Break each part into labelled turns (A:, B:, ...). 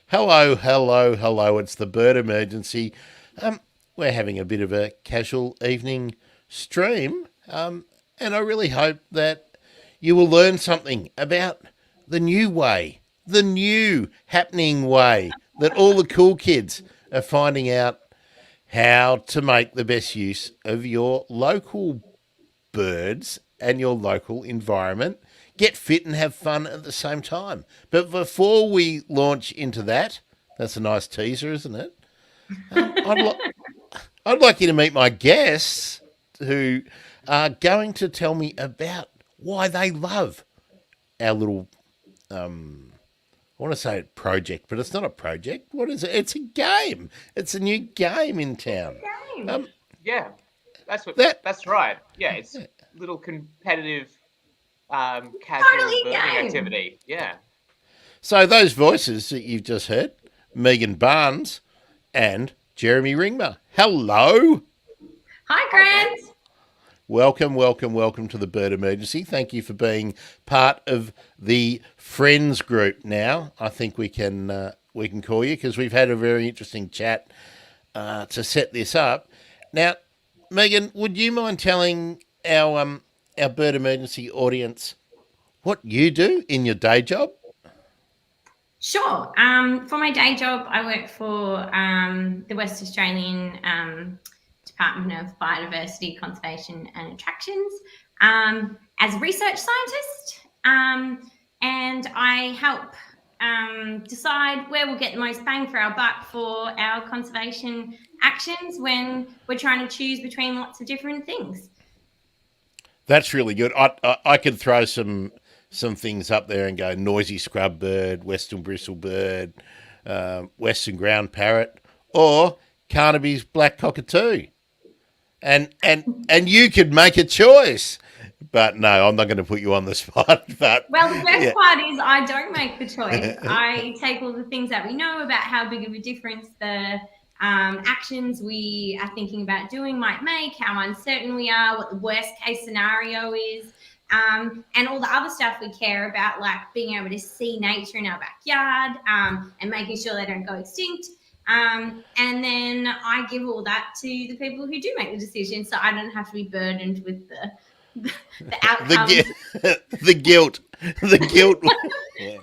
A: Hello, hello, hello. It's the bird emergency. We're having a bit of a casual evening stream, and I really hope that you will learn something about the new way, the new happening way that all the cool kids are finding out how to make the best use of your local birds and your local environment. Get fit and have fun at the same time. But before we launch into that, that's a nice teaser, isn't it? Um, I'd, li- I'd like you to meet my guests who are going to tell me about why they love our little, I want to say project, but it's not a project. What is it? It's a game. It's a new game in town.
B: Game.
A: Um,
C: Yeah,
A: that
C: that's right. Yeah, it's little competitive, casual
B: Totally
C: birding
B: a game.
C: activity. Yeah.
A: So those voices that you've just heard, Megan Barnes and Jeremy Ringma. Hello.
B: Hi,
C: Hi, guys.
B: Grant.
A: Welcome, welcome, welcome to the Bird Emergency. Thank you for being part of the Friends group. Now, I think we can call you because we've had a very interesting chat to set this up. Now, Megan, would you mind telling our Bird Emergency audience what you do in your day job?
B: Sure. For my day job, I work for the West Australian Department of Biodiversity, Conservation and Attractions as a research scientist. And I help decide where we'll get the most bang for our buck for our conservation actions when we're trying to choose between lots of different things.
A: That's really good. I could throw some things up there and go noisy scrub bird, western bristle bird, western ground parrot, or Carnaby's black cockatoo, and you could make a choice. But no, I'm not going to put you on the spot. But
B: Well, the
A: yeah,
B: best part is I don't make the choice. I take all the things that we know about how big of a difference the actions we are thinking about doing might make, how uncertain we are, what the worst case scenario is, and all the other stuff we care about, like being able to see nature in our backyard and making sure they don't go extinct. And then I give all that to the people who do make the decision, so I don't have to be burdened with the
A: the
B: outcomes.
A: the guilt, the guilt. Yeah.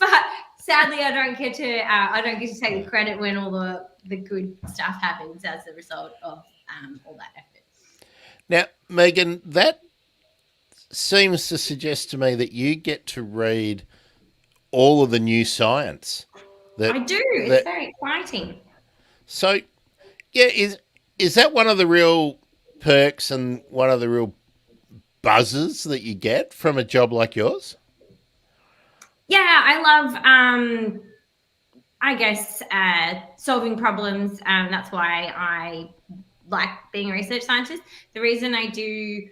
B: But sadly, I don't get to take the credit when all the good stuff happens as a result of all that effort.
A: Now, Megan, that seems to suggest to me that you get to read all of the new science
B: I
A: that
B: do. It's
A: that
B: very exciting.
A: so yeah, is that one of the real perks and one of the real buzzes that you get from a job like yours?
B: Yeah, I love. I guess solving problems. That's why I like being a research scientist. The reason I do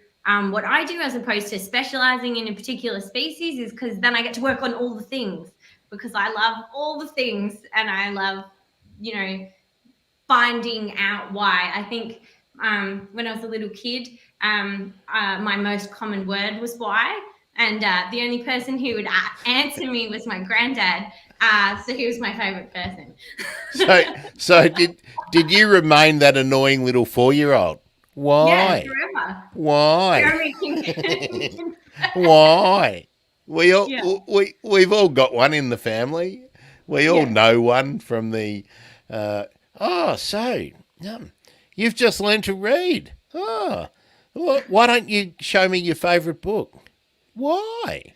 B: what I do as opposed to specializing in a particular species is because then I get to work on all the things because I love all the things and I love, you know, finding out why. I think when I was a little kid, my most common word was why. And the only person who would answer me was my granddad. So he was my favorite person.
A: So so did you remain that annoying little 4 year old?
B: Yeah,
A: Why?
B: forever.
A: Why?
B: Jeremy can.
A: Why?
B: Yeah,
A: We've all got one in the family. We all
B: yeah.
A: know one from the. Uh, oh, so you've just learned to read. Oh, why don't you show me your favourite book? Why?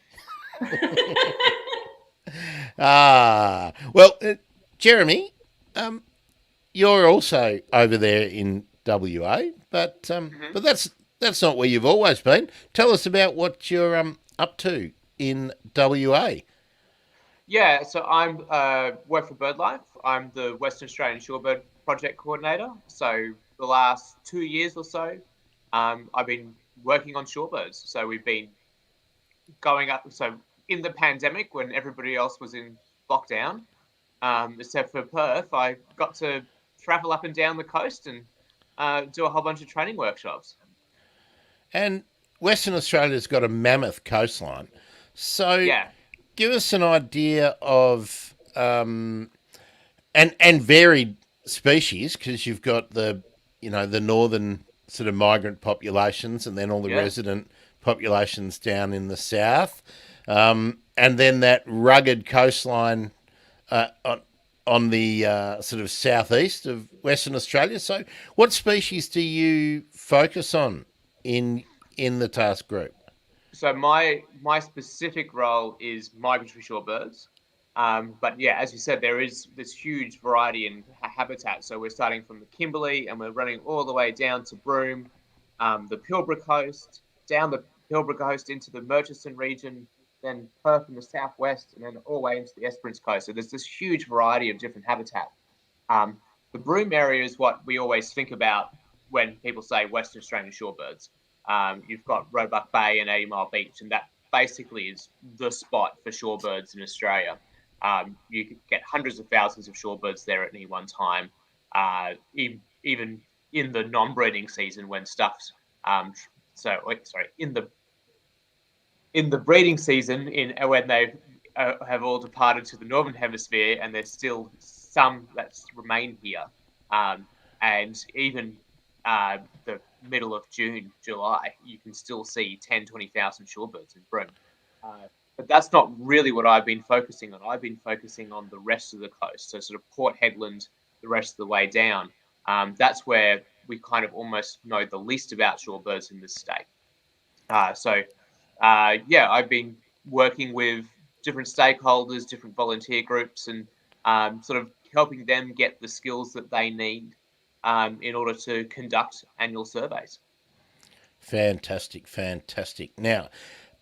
A: Well, Jeremy, um, you're also over there in WA,
C: Hmm.
A: but that's not where you've always been. Tell us about what you're up to in WA.
C: Yeah, so I'm work for BirdLife. I'm the Western Australian Shorebird Project Coordinator. So the last 2 years or so, I've been working on shorebirds. So we've been going up. So in the pandemic, when everybody else was in lockdown, except for Perth, I got to travel up and down the coast and do a whole bunch of training workshops.
A: And Western Australia's got a mammoth coastline. So
C: Yeah.
A: give us an idea of and varied species, because you've got the northern sort of migrant populations, and then all the
C: Yeah.
A: resident populations down in the south, and then that rugged coastline on the sort of southeast of Western Australia. So, what species do you focus on in the task group?
C: So my specific role is migratory shorebirds. But yeah, as you said, there is this huge variety in habitat. So we're starting from the Kimberley and we're running all the way down to Broome, the Pilbara coast, down the Pilbara coast into the Murchison region, then Perth in the southwest, and then all the way into the Esperance coast. So there's this huge variety of different habitat. Um, the Broome area is what we always think about when people say Western Australian shorebirds. You've got Roebuck Bay and 80 Mile Beach, and that basically is the spot for shorebirds in Australia. You could get hundreds of thousands of shorebirds there at any one time, even in the non-breeding season when stuff's in the breeding season when they have all departed to the northern hemisphere, and there's still some that remain here, and even the middle of June, July, you can still see 10, 20,000 shorebirds in Broome. But that's not really what I've been focusing on. I've been focusing on the rest of the coast, so sort of Port Hedland, the rest of the way down. That's where we kind of almost know the least about shorebirds in this state. Yeah, I've been working with different stakeholders, different volunteer groups, and sort of helping them get the skills that they need in order to conduct annual surveys.
A: Fantastic, fantastic. Now,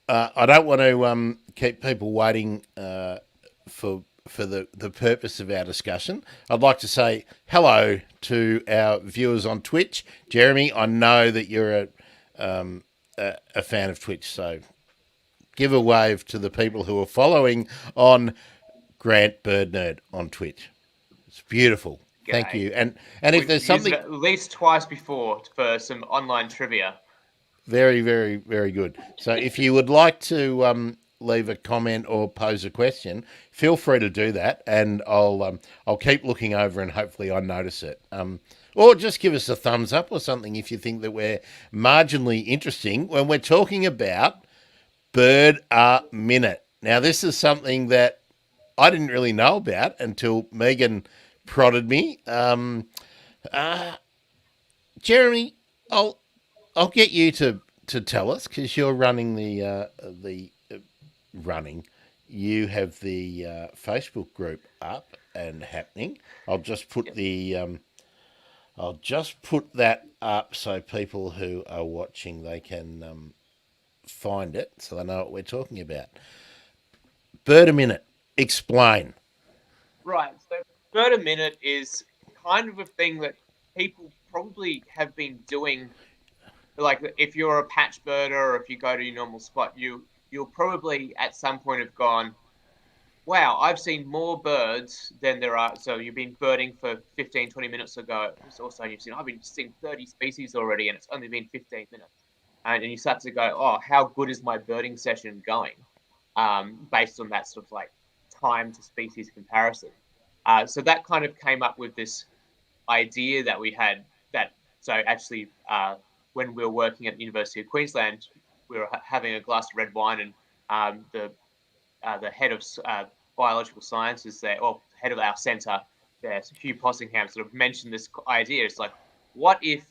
A: I don't want to keep people waiting for the purpose of our discussion. I'd like to say hello to our viewers on Twitch. Jeremy, I know that you're a fan of Twitch, so give a wave to the people who are following on Grant Bird Nerd on Twitch. It's beautiful. Thank you. And if there's something
C: at least twice before for some online trivia.
A: Very, very, very good. So if you would like to leave a comment or pose a question, feel free to do that, and I'll keep looking over and hopefully I notice it. Or just give us a thumbs up or something if you think that we're marginally interesting when we're talking about Bird a Minute. Now, this is something that I didn't really know about until Megan prodded me. Jeremy, I'll get you to tell us, because you're running running. You have the Facebook group up and happening. I'll just put that up so people who are watching, they can find it, so they know what we're talking about. Bird a Minute. Explain.
C: Right. So Bird a Minute is kind of a thing that people probably have been doing. Like if you're a patch birder, or if you go to your normal spot, you'll probably at some point have gone, wow, I've seen more birds than there are. So you've been birding for 15, 20 minutes ago or so, and you've seen, I've been seeing 30 species already, and it's only been 15 minutes. And you start to go, oh, how good is my birding session going? Based on that sort of like time to species comparison. So that kind of came up with this idea that we had so actually when we were working at the University of Queensland, we were having a glass of red wine, and the head of biological sciences there, or head of our centre there, Hugh Possingham, sort of mentioned this idea. It's like, what if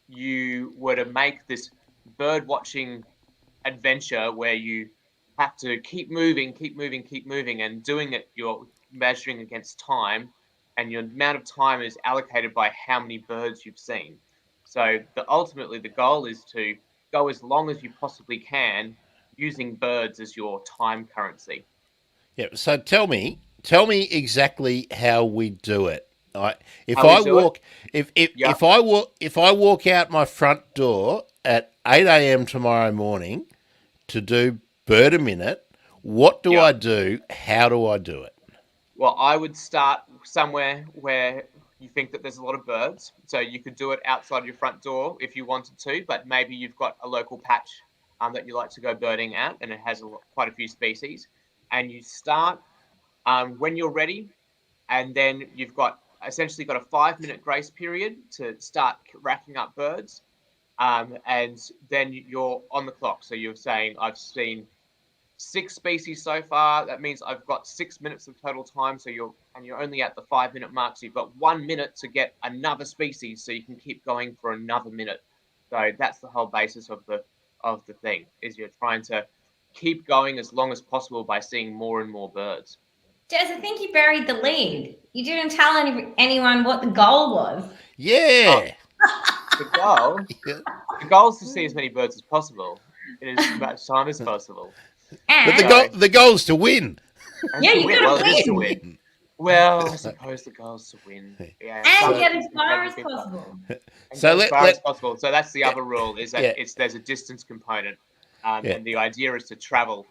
C: you were to make this bird watching adventure where you have to keep moving, and doing it, you're measuring against time, and your amount of time is allocated by how many birds you've seen. So ultimately the goal is to go as long as you possibly can using birds as your time currency.
A: Yeah. So tell me exactly how we do it. If I walk out my front door at 8 a.m. tomorrow morning to do Bird a Minute, what do I do? How do I do it?
C: Well, I would start somewhere where you think that there's a lot of birds. So you could do it outside your front door if you wanted to, but maybe you've got a local patch that you like to go birding at, and it has quite a few species. And you start when you're ready, and then you've essentially got a 5-minute grace period to start racking up birds, and then you're on the clock. So you're saying, I've seen 6 species so far. That means I've got 6 minutes of total time. So you're only at the 5-minute mark. So you've got 1 minute to get another species, so you can keep going for another minute. So that's the whole basis of the thing, is you're trying to keep going as long as possible by seeing more and more birds.
B: Jez, I think you buried the lead. You didn't tell anyone what the goal was.
A: Yeah.
C: The goal is to see as many birds as possible in as much time as possible.
A: But the goal is to win.
B: Yeah, you gotta
C: It is to win. Well, I suppose the goal is to win. Yeah,
B: and get as far as possible.
A: So
C: So that's the other rule, is that there's a distance component, and the idea is to travel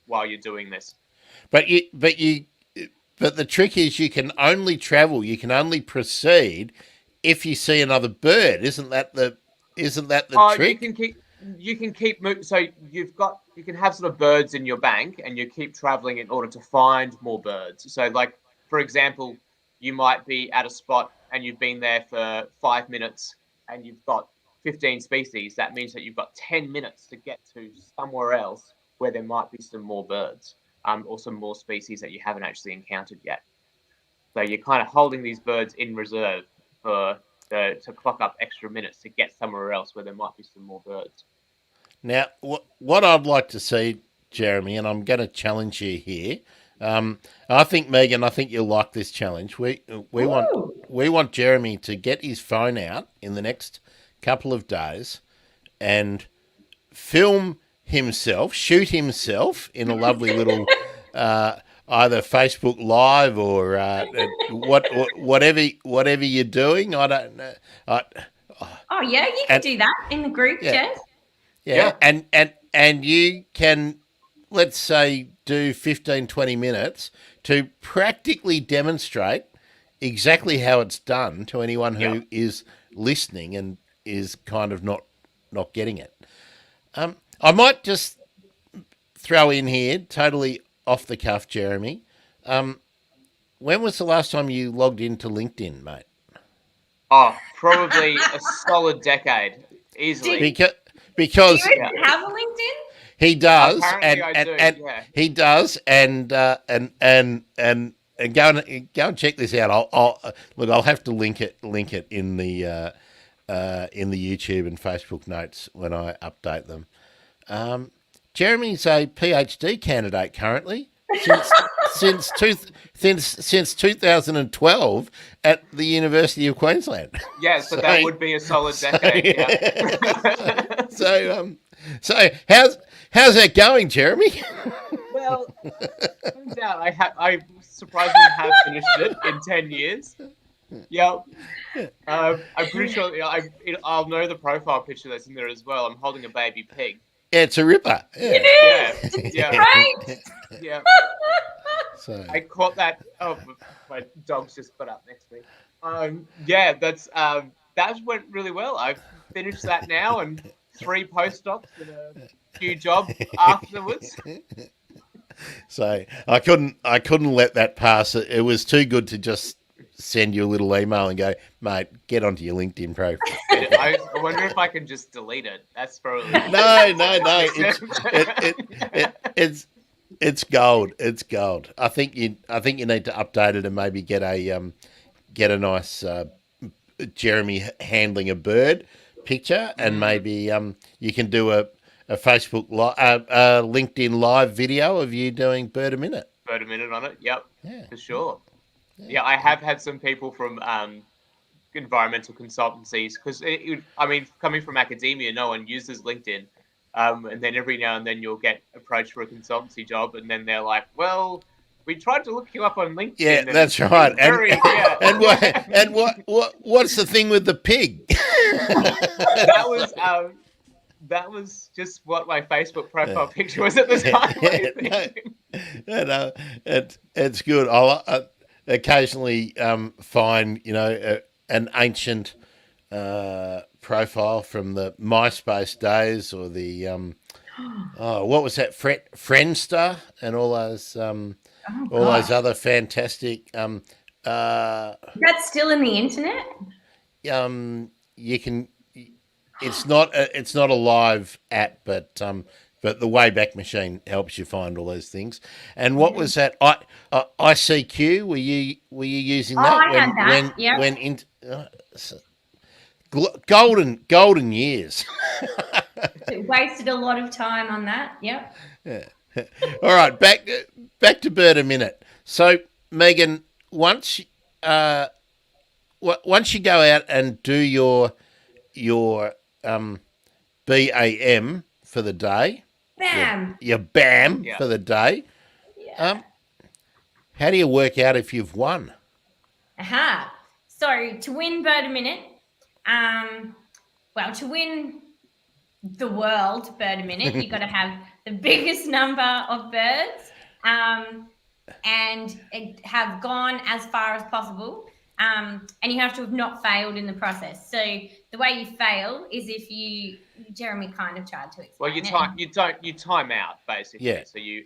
C: while you're doing this.
A: But the trick is you can only travel, you can only proceed if you see another bird. Isn't that the trick?
C: You can keep moving. So you can have sort of birds in your bank, and you keep traveling in order to find more birds. So, like, for example, you might be at a spot and you've been there for 5 minutes and you've got 15 species. That means that you've got 10 minutes to get to somewhere else where there might be some more birds, or some more species that you haven't actually encountered yet. So you're kind of holding these birds in reserve to clock up extra minutes to get somewhere else where there might be some more birds.
A: Now, what I'd like to see, Jeremy, and I'm going to challenge you here. I think, Megan, you'll like this challenge. We want Jeremy to get his phone out in the next couple of days and film himself, shoot himself in a lovely little either Facebook Live or whatever you're doing. I don't know.
B: Oh yeah, you can do that in the group, Jez.
A: Yeah. And you can, let's say, do 15, 20 minutes to practically demonstrate exactly how it's done to anyone who is listening and is kind of not getting it. I might just throw in here, totally off the cuff, Jeremy. When was the last time you logged into LinkedIn, mate?
C: Oh, probably a solid decade, easily.
A: Because
B: do you have a LinkedIn?
A: He does, he does, and go and check this out. I'll have to link it in the YouTube and Facebook notes when I update them. Jeremy's a PhD candidate currently since 2012 at the University of Queensland.
C: Yeah, so that would be a solid decade.
A: So how's that going, Jeremy?
C: Well, turns out I surprisingly have finished it in 10 years. Yep. I'm pretty sure I'll know the profile picture that's in there as well. I'm holding a baby pig.
A: Yeah, it's a ripper. Yeah.
B: It is.
C: Yeah.
B: Right.
C: Yeah.
A: So
C: I caught that. Oh, my dog's just got up next to me. Yeah, that went really well. I've finished that now, and 3 postdocs and a few jobs afterwards.
A: So I couldn't let that pass. It was too good to just send you a little email and go, mate, get onto your LinkedIn profile.
C: I wonder if I can just delete it. That's probably
A: no. It's gold. It's gold. I think you need to update it and maybe get a nice Jeremy handling a bird picture, and maybe you can do a Facebook LinkedIn live video of you doing Bird a Minute.
C: Bird a Minute on it. Yep.
A: Yeah.
C: For sure. Yeah, I have had some people from environmental consultancies, because coming from academia, no one uses LinkedIn, and then every now and then you'll get approached for a consultancy job, and then they're like, "Well, we tried to look you up on LinkedIn."
A: Yeah, that's right. And what's the thing with the pig?
C: That was just what my Facebook profile picture was at the time.
A: It's good. I'll occasionally find an ancient profile from the MySpace days, or the what was that, Friendster, and all those those other fantastic
B: That's still in the internet.
A: You can. It's not a live app, but the Wayback Machine helps you find all those things. And what was that? ICQ. Were you using
B: Oh,
A: that
B: I had that. Yep.
A: when in golden years?
B: Wasted a lot of time on that. Yep.
A: All right, back to Bird a Minute. So Megan, once once you go out and do your BAM for the day,
B: Bam.
A: your BAM
C: Yeah.
A: for the day.
B: Yeah.
A: How do you work out if you've won?
B: Aha. So to win Bird a Minute, well, to win the world Bird a Minute, you've got to have the biggest number of birds and have gone as far as possible. And you have to have not failed in the process. So the way you fail is if Jeremy kind of tried to explain.
C: Well, you time out basically.
A: Yeah.
C: So you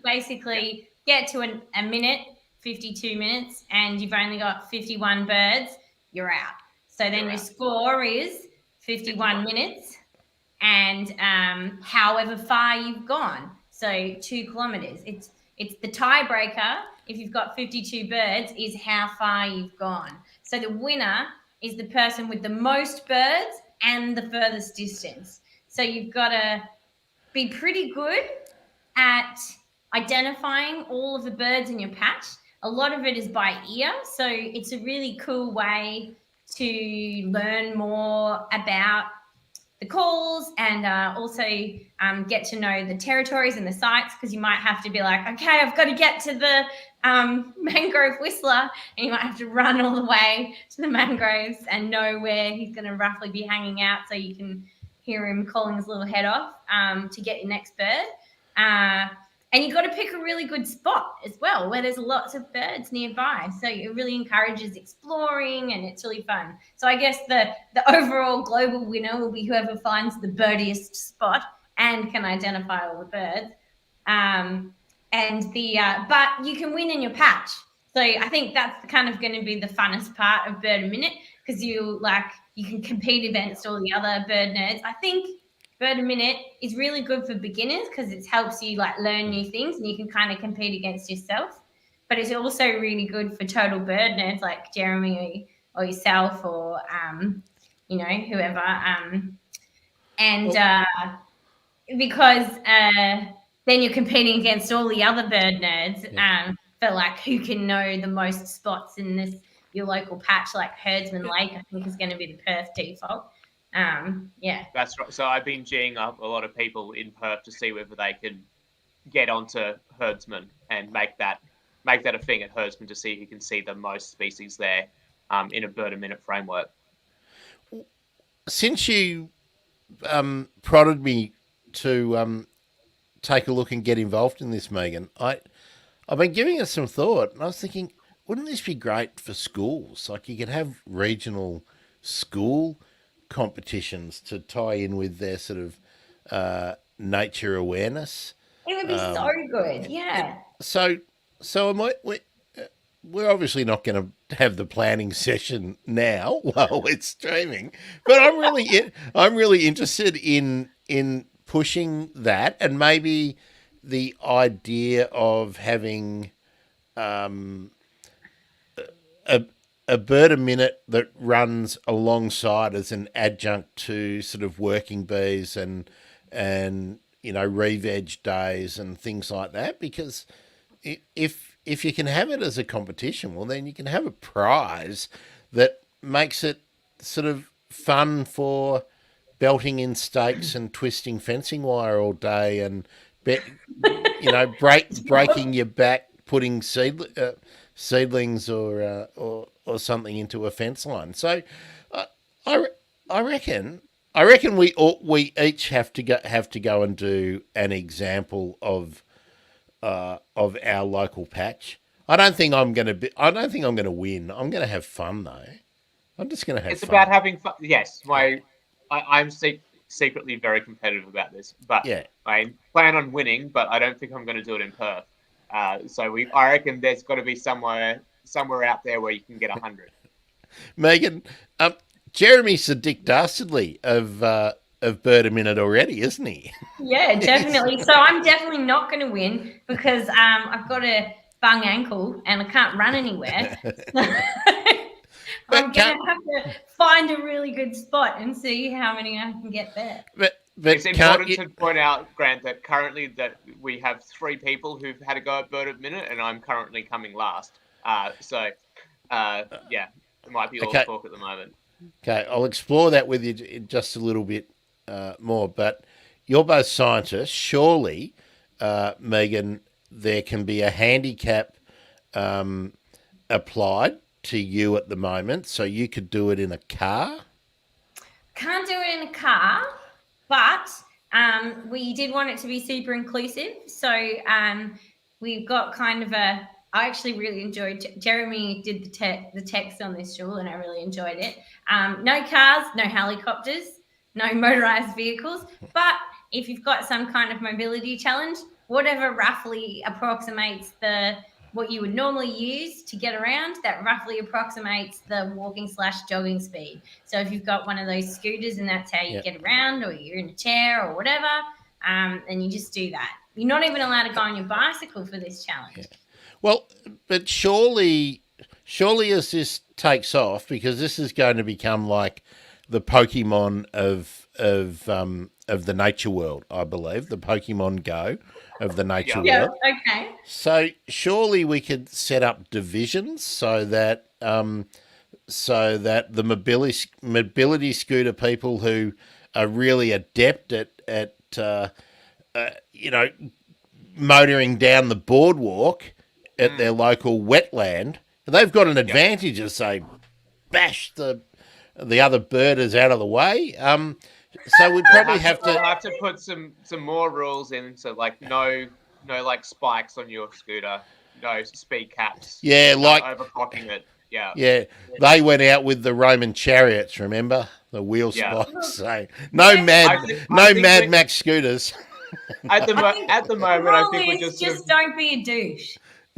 B: basically get to a minute, 52 minutes, and you've only got 51 birds. You're out. So then your score is 51 minutes, and however far you've gone. So 2 kilometers. It's the tiebreaker. If you've got 52 birds, is how far you've gone. So the winner is the person with the most birds and the furthest distance. So you've got to be pretty good at identifying all of the birds in your patch. A lot of it is by ear. So it's a really cool way to learn more about the calls and also get to know the territories and the sites, because you might have to be like, okay, I've got to get to the mangrove whistler, and you might have to run all the way to the mangroves and know where he's going to roughly be hanging out so you can hear him calling his little head off to get your next bird. And you've got to pick a really good spot as well where there's lots of birds nearby. So it really encourages exploring and it's really fun. So I guess the overall global winner will be whoever finds the birdiest spot and can identify all the birds. But you can win in your patch. So I think that's kind of going to be the funnest part of Bird a Minute, because you can compete against all the other bird nerds. I think Bird a Minute is really good for beginners because it helps you learn new things and you can kind of compete against yourself. But it's also really good for total bird nerds like Jeremy or yourself or whoever. Because then you're competing against all the other bird nerds for who can know the most spots in your local patch, like Herdsman Lake. I think is going to be the Perth default.
C: That's right. So I've been geeing up a lot of people in Perth to see whether they can get onto Herdsman and make that a thing at Herdsman to see who can see the most species there in a Bird a Minute framework.
A: Since you prodded me to take a look and get involved in this, Megan, I've been giving it some thought, and I was thinking, wouldn't this be great for schools? You could have regional school competitions to tie in with their sort of nature awareness.
B: It would be so good, yeah.
A: So we're obviously not going to have the planning session now while it's streaming, but I'm really interested in pushing that, and maybe the idea of having a Bird a Minute that runs alongside as an adjunct to sort of working bees and re-veg days and things like that, because if you can have it as a competition, well, then you can have a prize that makes it sort of fun for belting in stakes and twisting fencing wire all day and breaking your back putting seedlings or something into a fence line. So I reckon we each have to go and do an example of our local patch. I don't think I'm going to win. I'm going to have fun though. I'm just going to have fun.
C: It's about having fun. Yes, I'm secretly very competitive about this, but
A: yeah.
C: I plan on winning, but I don't think I'm going to do it in Perth. I reckon there's got to be somewhere somewhere out there where you can get 100.
A: Megan, Jeremy's the Dick Dastardly of Bird a Minute already, isn't he?
B: Yeah, definitely. So I'm definitely not going to win because I've got a bung ankle and I can't run anywhere. I'm going to have to find a really good spot and see how many I can get there.
A: But
C: it's important to point out, Grant, that currently that we have 3 people who've had a go at Bird a Minute, and I'm currently coming last. Yeah, it might be all talk at the moment.
A: Okay, I'll explore that with you just a little bit more. But you're both scientists. Surely, Megan, there can be a handicap applied to you at the moment, so you could do it in a car.
B: Can't do it in a car, but we did want it to be super inclusive. So we've got kind of a. I actually really enjoyed. Jeremy did the text on this, Shul, and I really enjoyed it. No cars, no helicopters, no motorized vehicles. But if you've got some kind of mobility challenge, whatever roughly approximates what you would normally use to get around, that roughly approximates the walking/jogging speed. So if you've got one of those scooters and that's how you get around, or you're in a chair or whatever, then you just do that. You're not even allowed to go on your bicycle for this challenge.
A: Yeah. Well, but surely as this takes off, because this is going to become like the Pokemon of the nature world, I believe, the Pokemon Go of the nature world.
B: Yeah, okay.
A: So surely we could set up divisions so that the mobility scooter people who are really adept at motoring down the boardwalk at their local wetland, they've got an advantage as they bash the other birders out of the way. So we'd probably have
C: to put some more rules in, so like no like spikes on your scooter, no speed caps.
A: Yeah, like
C: overclocking it. Yeah.
A: Yeah. They went out with the Roman chariots, remember? The wheel spikes. So no Mad Max scooters.
C: At the moment, I think we're
B: just don't be a douche.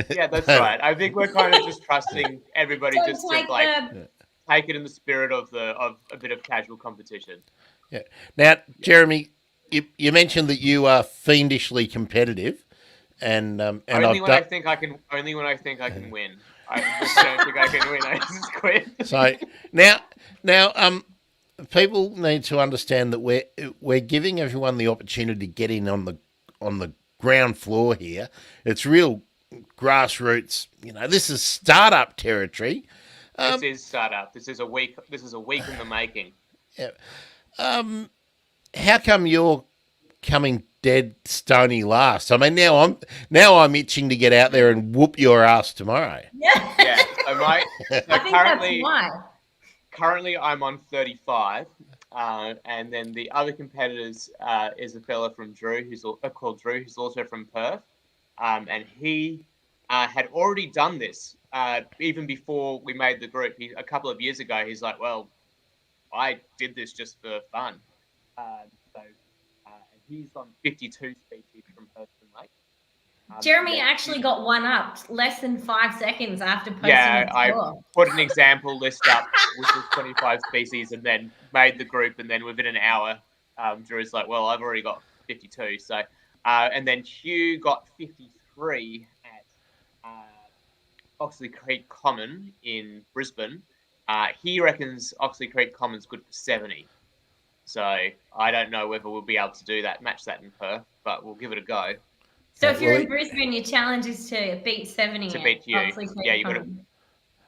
C: Yeah, that's right. I think we're kind of just trusting everybody just to take it in the spirit of a bit of casual competition.
A: Yeah. Now, Jeremy, you mentioned that you are fiendishly competitive, and
C: only when I think I can win. I just don't think I can win. I just quit.
A: So now, people need to understand that we're giving everyone the opportunity to get in on the ground floor here. It's real grassroots. This is startup territory.
C: This is startup. This is a week in the making.
A: Yeah. How come you're coming dead stony last? I mean, now I'm itching to get out there and whoop your ass tomorrow.
C: Yeah. So
B: I think that's why.
C: Currently, I'm on 35, and then the other competitors is a fella from called Drew, who's also from Perth, and he had already done this even before we made the group. A couple of years ago, he's like, "Well, I did this just for fun." He's on 52 species from Perth and Lake.
B: Jeremy actually got one up less than 5 seconds after posting.
C: Yeah, I put an example list up, which was 25 species, and then made the group. And then within an hour, Drew's like, "Well, I've already got 52." So, and then Hugh got 53 at Oxley Creek Common in Brisbane. He reckons Oxley Creek Common's good for 70. So I don't know whether we'll be able to match that in Perth, but we'll give it a go.
B: So if you're in Brisbane, your challenge is to beat 70.
C: To beat you. Yeah, you got to.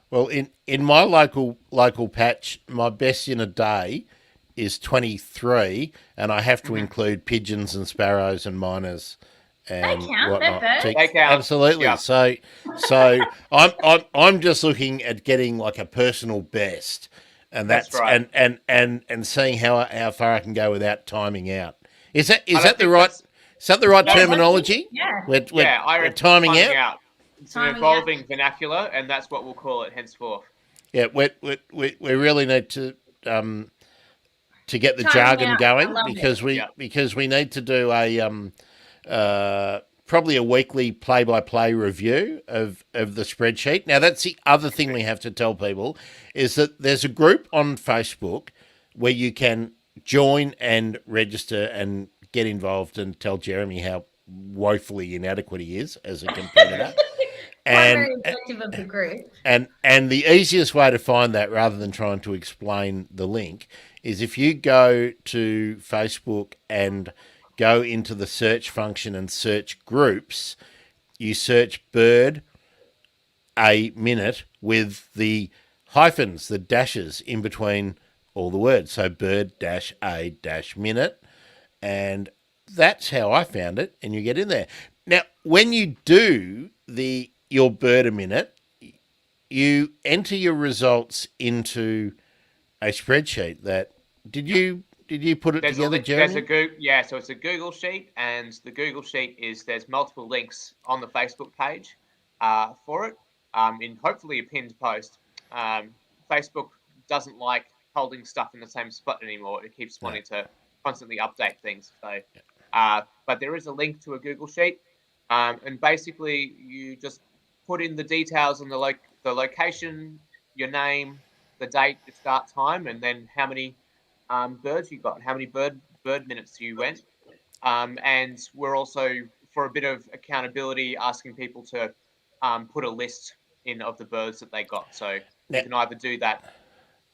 A: Well, in my local patch, my best in a day is 23, and I have to include pigeons and sparrows and miners and
B: they count.
A: whatnot.
B: They're
C: they count.
A: Absolutely.
C: Yeah.
A: So I'm just looking at getting like a personal best, and that's
C: right.
A: and seeing how far I can go without timing out. Is that the right terminology?
B: Yeah.
A: We're timing out.
C: It's an evolving vernacular, and that's what we'll call it henceforth.
A: Yeah, we really need to get the jargon going because we need to do probably a weekly play-by-play review of the spreadsheet. Now, that's the other thing we have to tell people is that there's a group on Facebook where you can join and register and get involved and tell Jeremy how woefully inadequate he is as a competitor.
B: Quite
A: and
B: very effective of the group.
A: and the easiest way to find that, rather than trying to explain the link, is if you go to Facebook and go into the search function and search groups, you search bird a minute with the hyphens, the dashes in between all the words. So bird dash a dash minute. And that's how I found it. And you get in there. Now, when you do your bird a minute, you enter your results into a spreadsheet. Did you put it together, Jeremy?
C: So it's a Google sheet, and the Google sheet there's multiple links on the Facebook page for it, in hopefully a pinned post. Facebook doesn't like holding stuff in the same spot anymore. It keeps wanting to constantly update things. So, but there is a link to a Google sheet, and basically you just put in the details on the location, your name, the date, the start time, and then how many birds you got, how many bird minutes you went. And we're also, for a bit of accountability, asking people to put a list in of the birds that they got. So you can either do that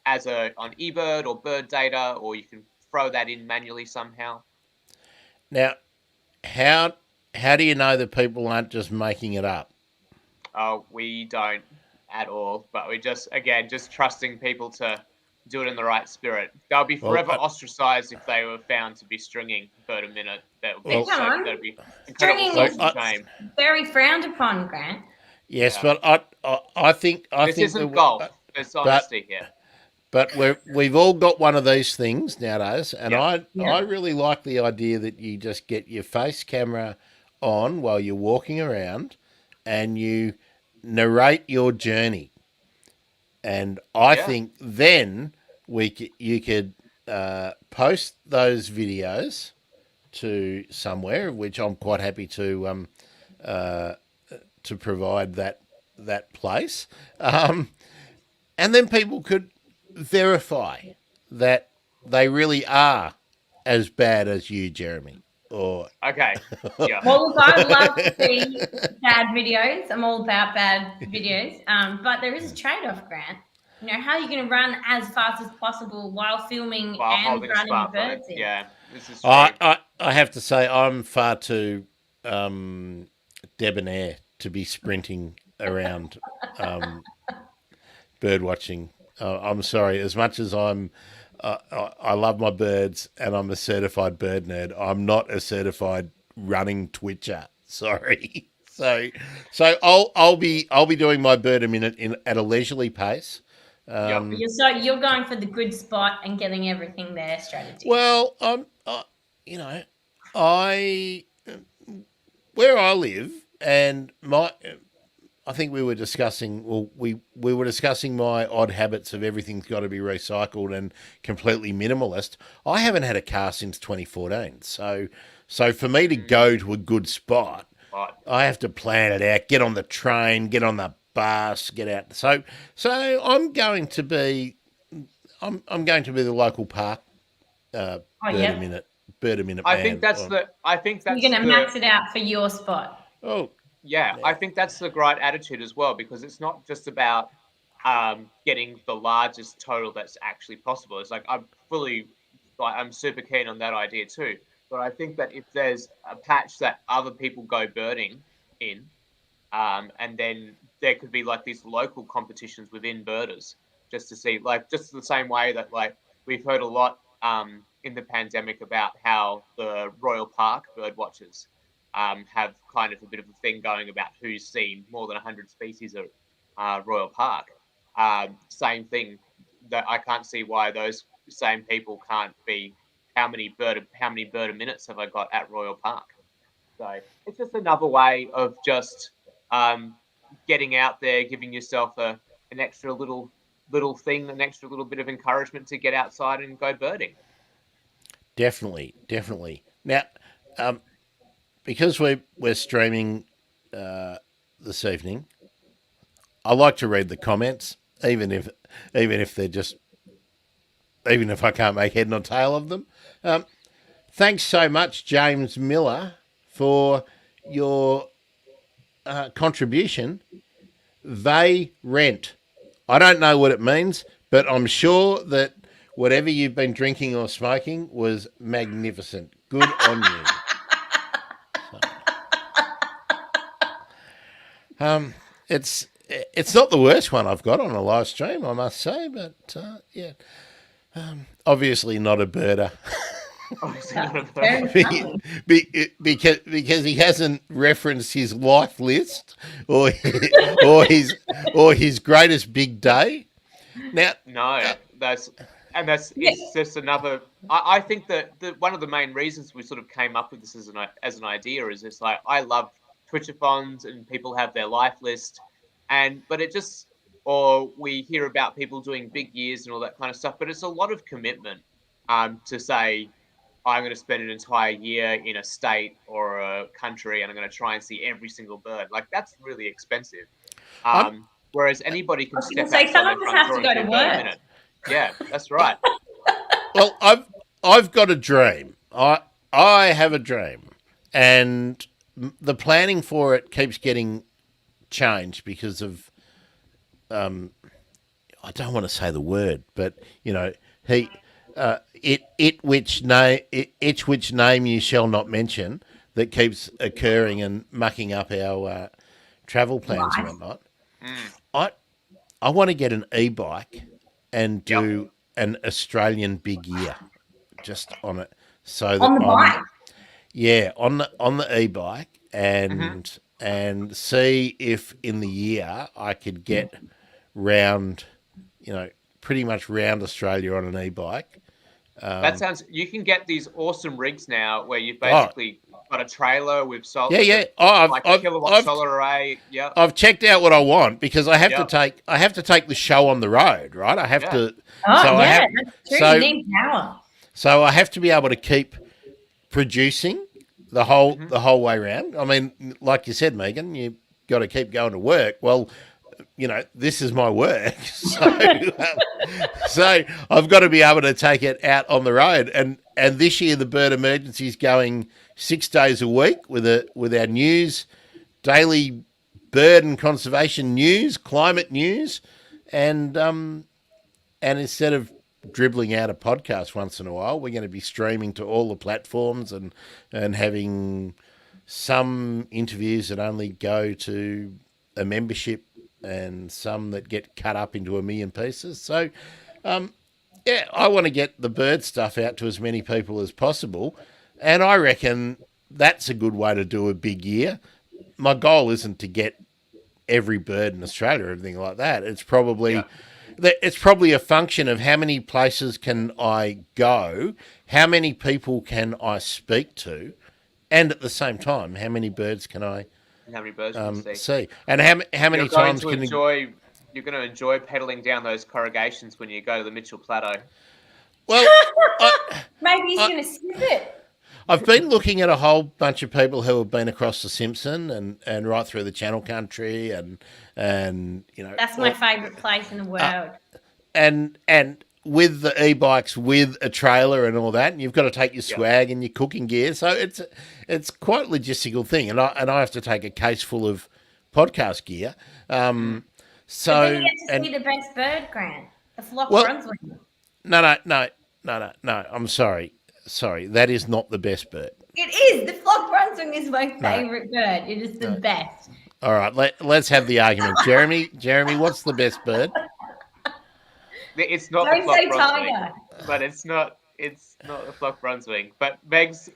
C: on eBird or Bird Data, or you can throw that in manually somehow.
A: Now, how do you know that people aren't just making it up?
C: Oh, we don't at all, but we just trusting people to do it in the right spirit. They'll be forever ostracized if they were found to be stringing bird a minute. That'd be incredible shame.
B: Very frowned upon, Grant.
A: Yes, but I think
C: this isn't golf. There's honesty here.
A: But we've all got one of these things nowadays, and I really like the idea that you just get your face camera on while you're walking around, and you narrate your journey. And I think then you could post those videos to somewhere, which I'm quite happy to provide that place, and then people could verify that they really are as bad as you, Jeremy.
C: Okay. Yeah.
B: Well, look, I love to see bad videos. I'm all about bad videos. But there is a trade-off, Grant. You know, how are you going to run as fast as possible while filming and running birds in?
C: Yeah, this is true.
A: I have to say I'm far too debonair to be sprinting around bird watching. I'm sorry. As much as I love my birds and I'm a certified bird nerd, I'm not a certified running twitcher. Sorry. So I'll be doing my bird a minute at a leisurely pace.
B: So you're going for the good spot and getting everything there strategy.
A: Well, where I live, and I think we were discussing. Well, we were discussing my odd habits of everything's got to be recycled and completely minimalist. I haven't had a car since 2014, so for me to go to a good spot, I have to plan it out. Get on the train, get on the bus, get out. So I'm going to be the local park bird a minute man.
C: I think that's
B: you're going to max it out for your spot.
A: Oh.
C: Yeah, I think that's the right attitude as well, because it's not just about getting the largest total that's actually possible. It's like I'm super keen on that idea too. But I think that if there's a patch that other people go birding in, and then there could be like these local competitions within birders, just to see, like, just the same way that like we've heard a lot in the pandemic about how the Royal Park bird watchers have kind of a bit of a thing going about who's seen more than 100 species at Royal Park. Same thing, that I can't see why those same people can't be how many bird a minutes have I got at Royal Park. So it's just another way of just getting out there, giving yourself an extra little thing, an extra little bit of encouragement to get outside and go birding.
A: Definitely. Now, because we're streaming this evening, I like to read the comments, even if they're just even if I can't make head nor tail of them. Thanks so much, James Miller, for your contribution. They rent. I don't know what it means, but I'm sure that whatever you've been drinking or smoking was magnificent. Good on you. It's not the worst one I've got on a live stream, I must say, but yeah, obviously not a birder.
C: Obviously not a bird.
A: because he hasn't referenced his life list or or his greatest big day. Now,
C: No, it's just another. I think that one of the main reasons we sort of came up with this as an idea is it's like I love Twitchathons and people have their life list, but it just or we hear about people doing big years and all that kind of stuff, but it's a lot of commitment to say I'm going to spend an entire year in a state or a country and I'm going to try and see every single bird. Like that's really expensive. Whereas anybody can step
B: say
C: outside
B: some
C: their
B: of us
C: front
B: have
C: door
B: to
C: and
B: go
C: see
B: to
C: a bird a
B: work.
C: minute. Yeah, that's right.
A: well, I've got a dream. I have a dream, and the planning for it keeps getting changed because of I don't want to say the word, but you know it which name you shall not mention that keeps occurring and mucking up our travel plans and
B: Right.
A: whatnot.
C: Mm.
A: I want to get an e-bike and do an Australian big year just on it, so that
B: On the bike.
A: on the e-bike
C: Mm-hmm.
A: and see if in the year I could get round, pretty much round Australia on an e-bike.
C: That sounds. You can get these awesome rigs now where you've
A: Oh,
C: basically got a trailer with
A: yeah,
C: with
A: yeah.
C: a
A: Oh,
C: like a kilowatt solar array. Yeah,
A: I've checked out what I want because
C: yeah,
A: I have to take the show on the road, right? I have
C: yeah.
A: to.
B: Oh,
A: So I
B: yeah,
A: have
B: that's true.
A: so
B: You need power.
A: so I have to be able to keep producing
C: Mm-hmm.
A: the whole way around. I mean, like you said, Megan, you got to keep going to work. Well, this is my work, so I've got to be able to take it out on the road. And this year, the bird emergency is going 6 days a week with our news, daily bird and conservation news, climate news, and instead of dribbling out a podcast once in a while, we're going to be streaming to all the platforms and having some interviews that only go to a membership and some that get cut up into a million pieces. So, yeah, I want to get the bird stuff out to as many people as possible. And I reckon that's a good way to do a big year. My goal isn't to get every bird in Australia or everything like that.
C: Yeah.
A: It's probably a function of how many places can I go, how many people can I speak to, and at the same time, how many birds can I
C: And how many birds can you see?
A: see, and how many
C: You're going
A: times
C: to
A: can
C: enjoy. You're going to enjoy pedaling down those corrugations when you go to the Mitchell Plateau.
A: well, I,
B: Maybe he's going to skip it.
A: I've been looking at a whole bunch of people who have been across the Simpson and right through the Channel Country and
B: That's my favourite place in the world.
A: and with the e-bikes with a trailer and all that, and you've got to take your swag and your cooking gear, so it's quite a logistical thing, and I have to take a case full of podcast gear. So
B: But then you get to see the best bird, Grant. The flock Brunswick.
A: No. I'm sorry. That is not the best bird.
B: It is. The flock Brunswick is my favourite bird. It is the best.
A: All right, let's have the argument. Jeremy, what's the best bird?
C: It's not
B: Don't
C: the flock
B: say
C: Brunswick,
B: tiger.
C: but it's not the flock Brunswick. But Meg's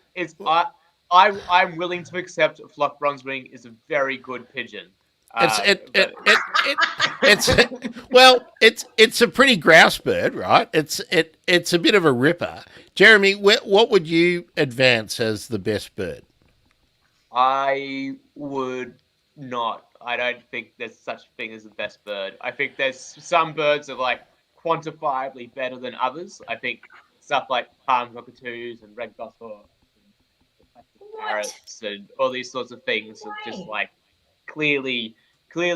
C: I'm willing to accept a flock Brunswick is a very good pigeon.
A: It's a pretty grouse bird, right? It's a bit of a ripper. Jeremy, what would you advance as the best bird?
C: I would not. I don't think there's such a thing as the best bird. I think there's some birds are like quantifiably better than others. I think stuff like palm cockatoos and red goshawks. parrots and all these sorts of things are just like clearly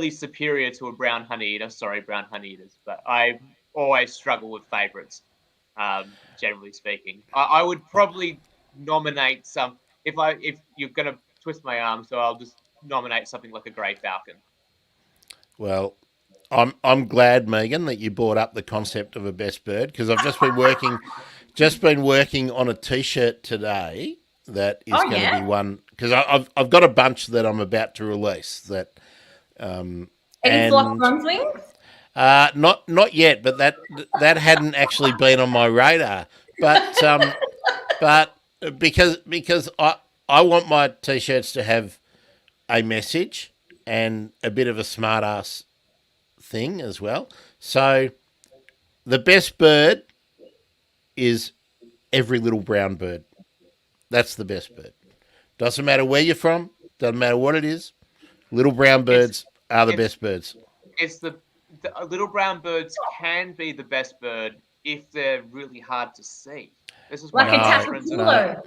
C: superior to a brown honeyeater. Sorry, brown honeyeaters, but I always struggle with favourites. Generally speaking, I would probably nominate some if you're gonna twist my arm, so I'll just nominate something like a grey falcon.
A: Well, I'm glad, Megan, that you brought up the concept of a best bird, because I've just been working on a T-shirt today that is going to be one, because I've got a bunch that I'm about to release that.
B: Any flock bronze wings?
A: Not yet, but that hadn't actually been on my radar. But because I want my T-shirts to have a message and a bit of a smart ass thing as well. So the best bird is every little brown bird. That's the best bird. Doesn't matter where you're from. Doesn't matter what it is. Little brown birds are the best birds.
C: It's the little brown birds can be the best bird if they're really hard to see. This is
B: like a tapakulu.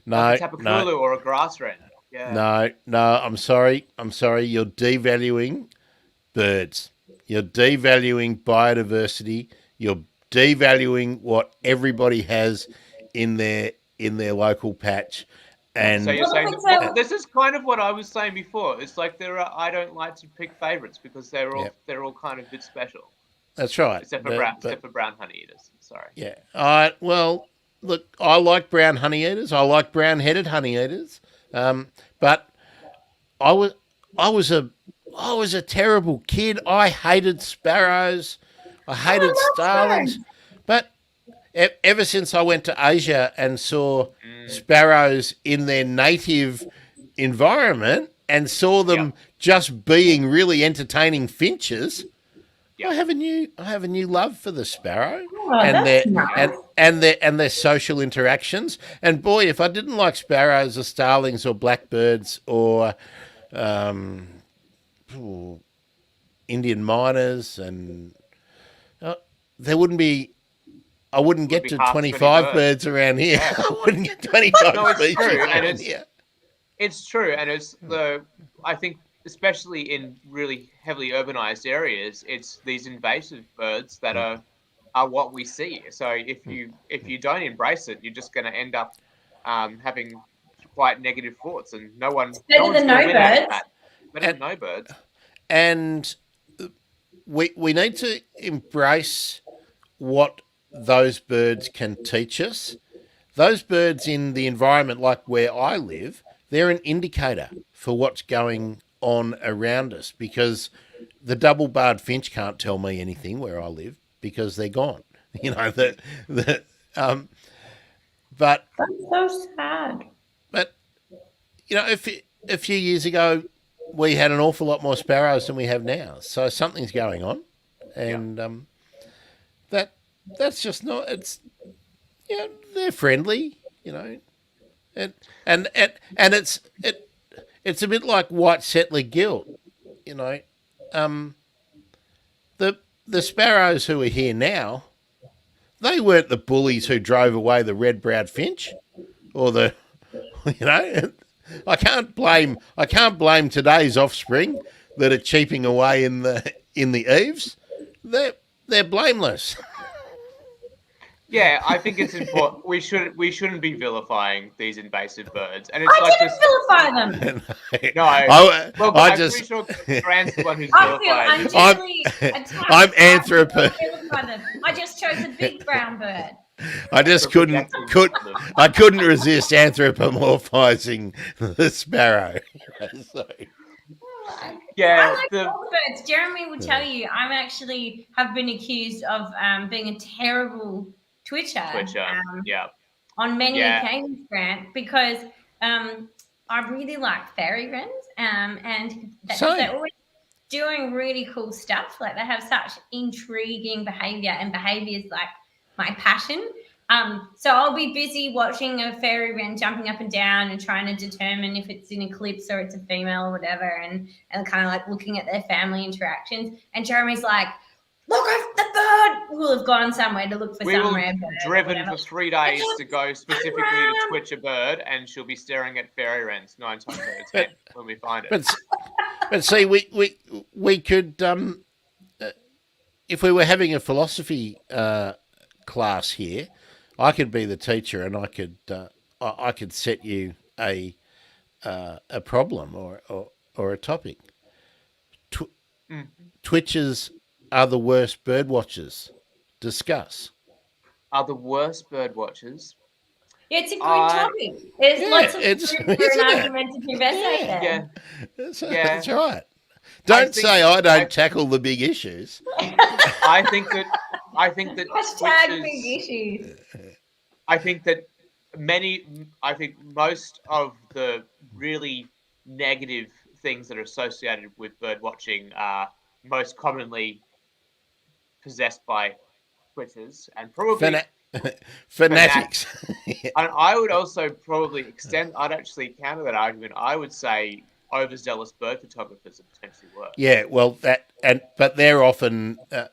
C: Like a tapakulu or a grass wren. Yeah.
A: No, I'm sorry. You're devaluing birds. You're devaluing biodiversity. You're devaluing what everybody has in their local patch. And
C: so you're saying this is kind of what I was saying before. It's like I don't like to pick favourites because they're all kind of a bit special.
A: That's right.
C: Except for brown honeyeaters. Sorry.
A: Yeah. Well, look, I like brown honeyeaters. I like brown-headed honeyeaters. But I was a terrible kid. I hated sparrows. I hated starlings. But ever since I went to Asia and saw sparrows in their native environment and saw them just being really entertaining finches, I have a new love for the sparrow and their social interactions. And boy, if I didn't like sparrows or starlings or blackbirds or Indian miners, and there wouldn't be. I wouldn't get to 25 birds around here. Yeah. I wouldn't get 25 species around here.
C: It's true, and it's I think especially in really heavily urbanized areas, it's these invasive birds that are what we see. So if you don't embrace it, you're just going to end up having quite negative thoughts, and no one's
B: better than no birds.
C: Better than no birds.
A: And we need to embrace what those birds can teach us. Those birds in the environment like where I live, they're an indicator for what's going on around us, because the double-barred finch can't tell me anything where I live because they're gone. You know, but
B: that's so sad.
A: But you know, a few years ago, we had an awful lot more sparrows than we have now. So something's going on, and that's just not. It's they're friendly, you know, and it's a bit like white settler guilt, you know. The sparrows who are here now, they weren't the bullies who drove away the red-browed finch, or the, you know. I can't blame today's offspring that are cheeping away in the eaves. They're blameless.
C: Yeah, I think it's important. We shouldn't be vilifying these invasive birds, and it's like just
B: vilify them.
C: I'm pretty sure Grant's the one who's vilifying.
A: I'm anthropo.
B: I just chose a big brown bird.
A: I just couldn't resist anthropomorphizing the sparrow.
C: Yeah,
B: I like all birds. Jeremy will tell you, I'm actually have been accused of being a terrible Twitcher. On many occasions, Grant, because I really like fairy wrens, and they're always doing really cool stuff. Like, they have such intriguing behaviour, and behaviour is like my passion. So I'll be busy watching a fairy wren jumping up and down and trying to determine if it's in eclipse or it's a female or whatever, and kind of like looking at their family interactions. And Jeremy's like, look at the bird. We'll have gone somewhere to look for
C: We
B: some
C: will
B: rare bird.
C: driven for 3 days to go specifically to
B: around.
C: twitch a bird, and she'll be staring at fairy wrens 9 times out of 10 when we find it.
A: But see, we could if we were having a philosophy class here, I could be the teacher, and I could set you a problem or a topic. Twitches are the worst bird watchers. Discuss.
C: Are the worst bird watchers?
B: Yeah, it's a good topic. There's lots of room for an argumentative essay there.
A: That's right. Don't say I don't tackle the big issues.
C: I think that
B: Hashtag big issues.
C: I think that most of the really negative things that are associated with bird watching are most commonly possessed by twitchers and probably
A: fanatics.
C: And I would also probably I'd actually counter that argument. I would say overzealous bird photographers are potentially worse.
A: Yeah, well, but they're often I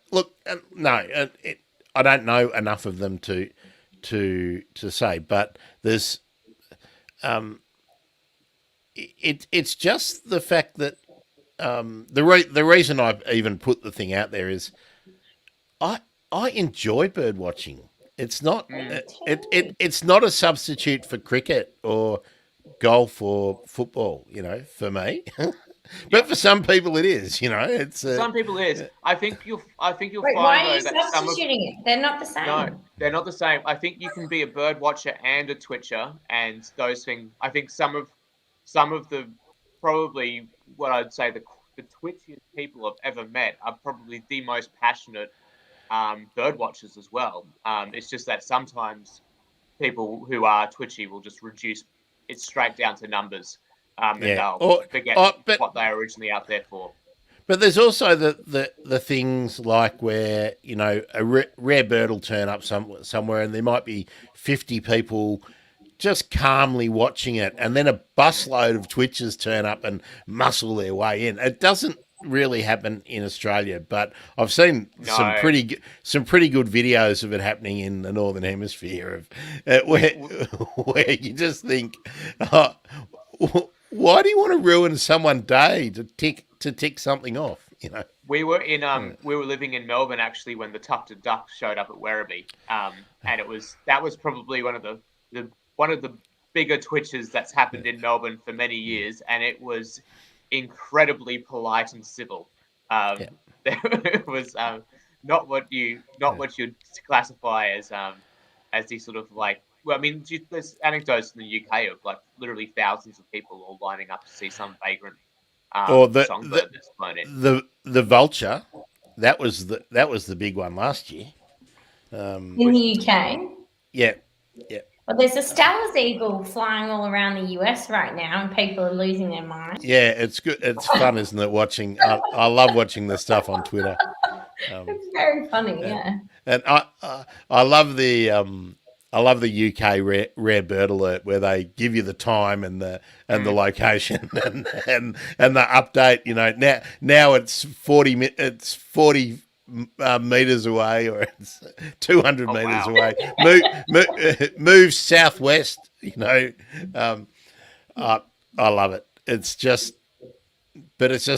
A: don't know enough of them to say, but there's it's just the fact that the reason I even put the thing out there is I enjoy bird watching. It's not it's not a substitute for cricket or golf or football, for me. But for some people it is, It's
C: some people it is. I think you'll
B: Wait,
C: find
B: why are you
C: that
B: substituting it? They're not the same.
C: No, they're not the same. I think you can be a bird watcher and a twitcher, and those things. I think some of the probably what I'd say the twitchiest people I've ever met are probably the most passionate bird watchers as well. It's just that sometimes people who are twitchy will just reduce it straight down to numbers, and they'll forget what they were originally out there for.
A: But there's also the things like where a rare bird will turn up somewhere, and there might be 50 people just calmly watching it, and then a busload of twitchers turn up and muscle their way in. It doesn't really happen in Australia, but I've seen some pretty good videos of it happening in the Northern Hemisphere where you just think, why do you want to ruin someone's day to tick something off?
C: We were living in Melbourne actually when the tufted duck showed up at Werribee, and that was probably one of the bigger twitches that's happened in Melbourne for many years, and it was incredibly polite and civil. It was not what you'd classify as the sort of like. Well, I mean, there's anecdotes in the UK of like literally thousands of people all lining up to see some vagrant songbird that's flown in.
A: The vulture, that was the big one last year.
B: In the UK.
A: Yeah.
B: Well, there's a Stellar's eagle flying all around the US right now, and people are losing their minds.
A: Yeah, it's good. It's fun, isn't it? Watching, I love watching the stuff on Twitter.
B: It's very funny, yeah.
A: And I love the UK rare bird alert where they give you the time and the location and the update. Now it's 40 meters away, or it's 200 meters away. Move southwest. I love it. It's just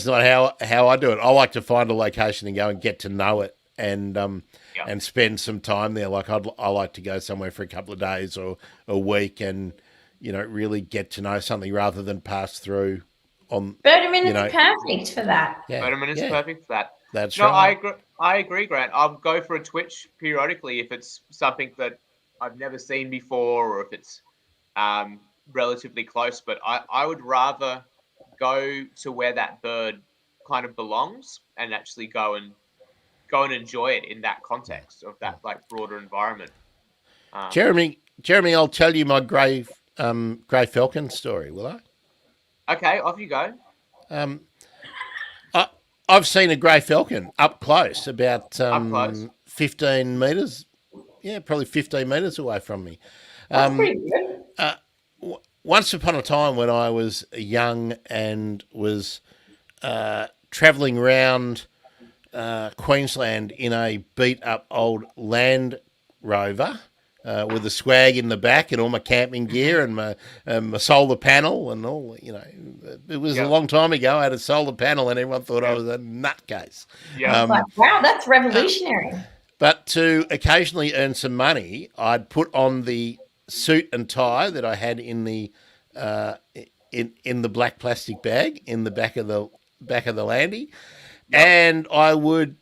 A: not how I do it. I like to find a location and go and get to know it and spend some time there. Like I like to go somewhere for a couple of days or a week and really get to know something rather than pass through. On
B: 30 minutes perfect for that.
C: Yeah. 30 minutes perfect for that.
A: That's right.
C: I agree, Grant. I'll go for a twitch periodically if it's something that I've never seen before or if it's relatively close. But I would rather go to where that bird kind of belongs and actually go and enjoy it in that context of that like broader environment.
A: Jeremy, I'll tell you my grey falcon story. Will I?
C: Okay, off you go.
A: I've seen a grey falcon up close, about 15 metres. Yeah, probably 15 metres away from me.
B: That's pretty good.
A: Once upon a time when I was young and was travelling around Queensland in a beat up old Land Rover. With the swag in the back and all my camping gear and my solar panel and all, it was a long time ago. I had a solar panel and everyone thought I was a nutcase.
C: Yeah.
B: Wow, that's revolutionary.
A: But to occasionally earn some money, I'd put on the suit and tie that I had in the in the black plastic bag in the back of the landy, and I would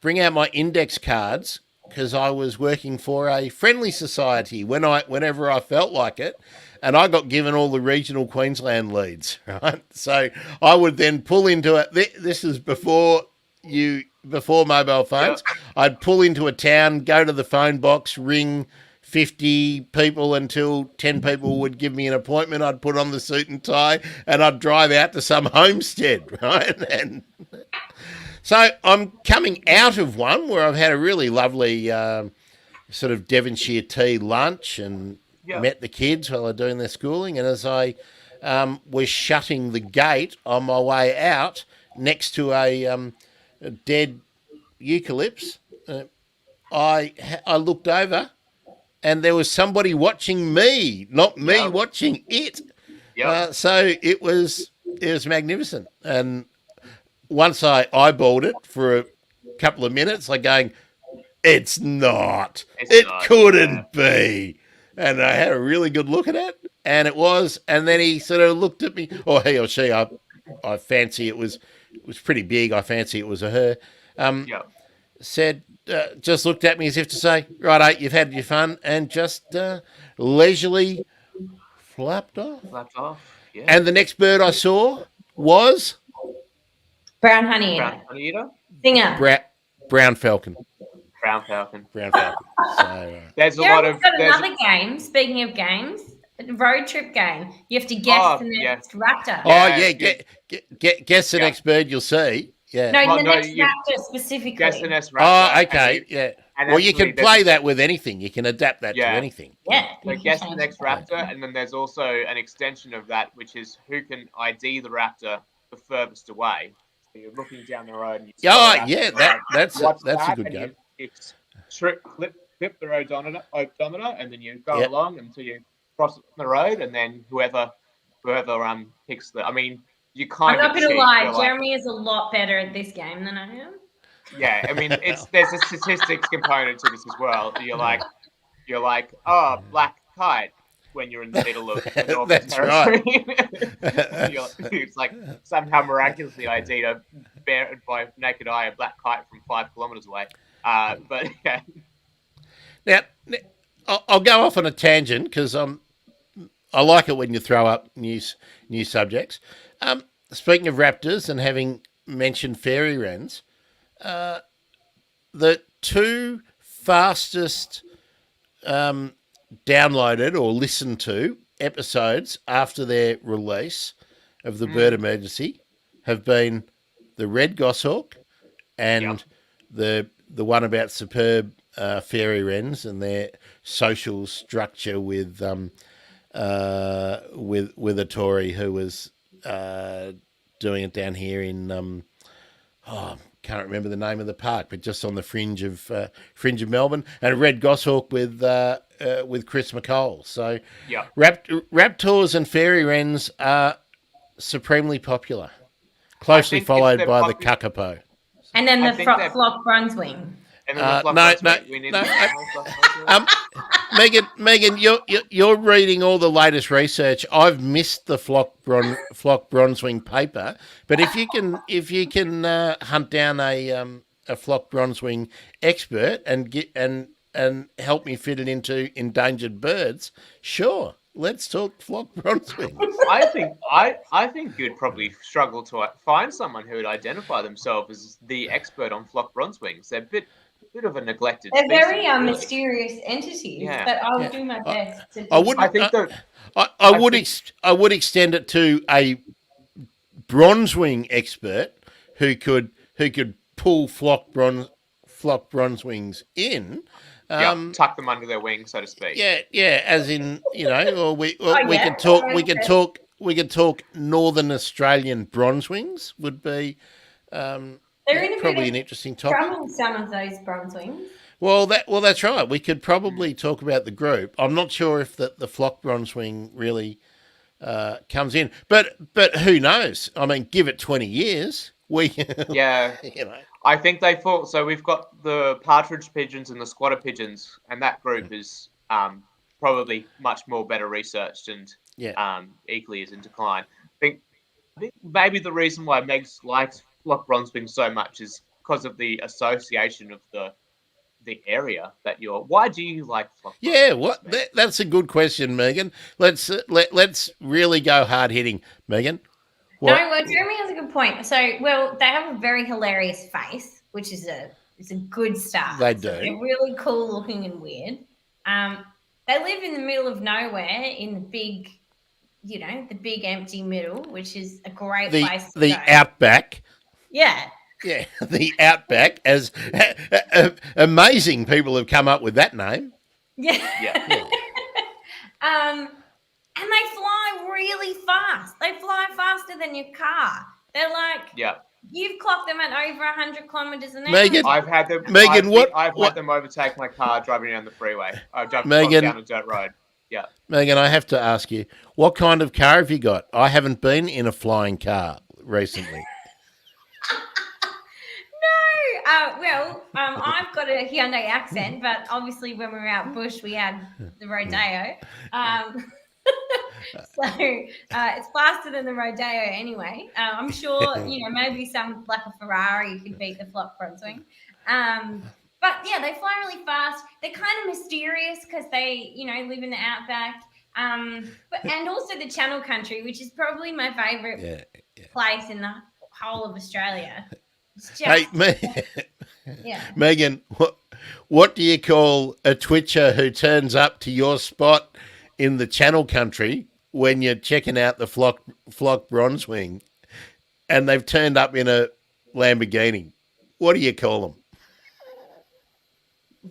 A: bring out my index cards because I was working for a friendly society whenever I felt like it, and I got given all the regional Queensland leads, right? So I would then pull into it. This is before mobile phones. Yep. I'd pull into a town, go to the phone box, ring 50 people until 10 people would give me an appointment. I'd put on the suit and tie, and I'd drive out to some homestead, right? And so I'm coming out of one where I've had a really lovely sort of Devonshire tea lunch and met the kids while they're doing their schooling. And as I was shutting the gate on my way out next to a dead eucalypts, I looked over and there was somebody watching me, not me watching it. Yep. So it was magnificent. And once I eyeballed it for a couple of minutes, like going, it couldn't be. And I had a really good look at it, and it was. And then he sort of looked at me, or he or she, I fancy it was pretty big. I fancy it was a her. Said, just looked at me as if to say, righto, you've had your fun, and just leisurely flapped off. Yeah. And the next bird I saw was...
B: Brown honey eater. Singer.
A: Brown falcon.
C: So, there's a lot of...
B: another game, speaking of games, road trip game. You have to guess the next raptor.
A: Guess the next bird you'll see. Yeah.
B: No, the next raptor specifically.
C: Guess the next raptor.
A: Oh, okay, well, you can play that with anything. You can adapt that to anything.
B: Yeah.
C: So guess the next raptor, and then there's also an extension of that, which is who can ID the raptor the furthest away. So you're looking down the road. And
A: that's a good game.
C: You flip the odometer, and then you go along until you cross the road, and then whoever picks the. I mean, you kind of.
B: I'm not going to lie, Jeremy is a lot better at this game than I am.
C: Yeah, I mean, there's a statistics component to this as well. You're like, black kite when you're in the middle of the Northern Territory. Right. It's like somehow miraculously ID'd by naked eye a black kite from 5 kilometers away. But yeah.
A: Now, I'll go off on a tangent because I like it when you throw up new subjects. Speaking of raptors and having mentioned fairy wrens, the 2 fastest downloaded or listened to episodes after their release of the Bird Emergency have been the red goshawk and the one about superb fairy wrens and their social structure with a Tory who was doing it down here in can't remember the name of the park, but just on the fringe of Melbourne, and a red goshawk with Chris McCall. So raptors and fairy wrens are supremely popular, closely followed by the kakapo.
B: And then the flock Brunswing.
A: Megan, you're reading all the latest research. I've missed the flock bronzewing paper, but if you can hunt down a flock bronzewing expert and help me fit it into endangered birds, sure. Let's talk flock bronzewing.
C: I think you'd probably struggle to find someone who would identify themselves as the expert on flock bronzewings. They're a bit of a neglected.
B: They're very mysterious entities, but I'll do my best to.
A: I would extend it to a bronzewing expert who could pull flock bronzewings in.
C: Tuck them under their wing, so to speak.
A: Yeah. As in, or we could talk Northern Australian bronzewings would be
B: They're in a bit
A: Probably
B: of
A: an interesting topic.
B: trouble, some of those bronzewings.
A: Well, that's right. We could probably talk about the group. I'm not sure if the flock bronzewing really comes in, but who knows? I mean, give it 20 years, we
C: Yeah,
A: you know,
C: I think they fall. So we've got the partridge pigeons and the squatter pigeons, and that group is probably much more better researched and
A: yeah,
C: equally is in decline. I think maybe the reason why Megs likes flock bronzewing so much is because of the association of the area that you're. Why do you like flock
A: yeah.
C: bronzewings, Meg?
A: That's a good question, Megan. Let's really go hard hitting, Megan.
B: No,
A: What
B: well, Jeremy has a good point. So, well, they have a very hilarious face, which is a good start.
A: they
B: So they're
A: do?
B: really cool looking and weird. They live in the middle of nowhere in the big, the big empty middle, which is a great place to
A: The
B: go.
A: outback.
B: Yeah.
A: Yeah, the outback. As amazing people have come up with that name.
B: Yeah.
C: Yeah.
B: And they fly really fast. They fly faster than your car. They're like,
C: Yeah.
B: you've clocked them at over 100 kilometers an hour.
A: Megan,
C: I've had them.
A: Megan,
C: I've had them overtake my car driving down the freeway. I've driven
A: Megan,
C: down a dirt road. Yeah.
A: Megan, I have to ask you, what kind of car have you got? I haven't been in a flying car recently.
B: I've got a Hyundai accent, but obviously when we were out bush, we had the Rodeo. So it's faster than the Rodeo anyway. I'm sure, maybe some like a Ferrari could beat the flock bronzewing. But yeah, they fly really fast. They're kind of mysterious because they, live in the outback. And also the Channel Country, which is probably my favourite place in the whole of Australia. It's just,
A: Megan, what do you call a twitcher who turns up to your spot in the Channel Country when you're checking out the flock bronzewing and they've turned up in a Lamborghini? What do you call them?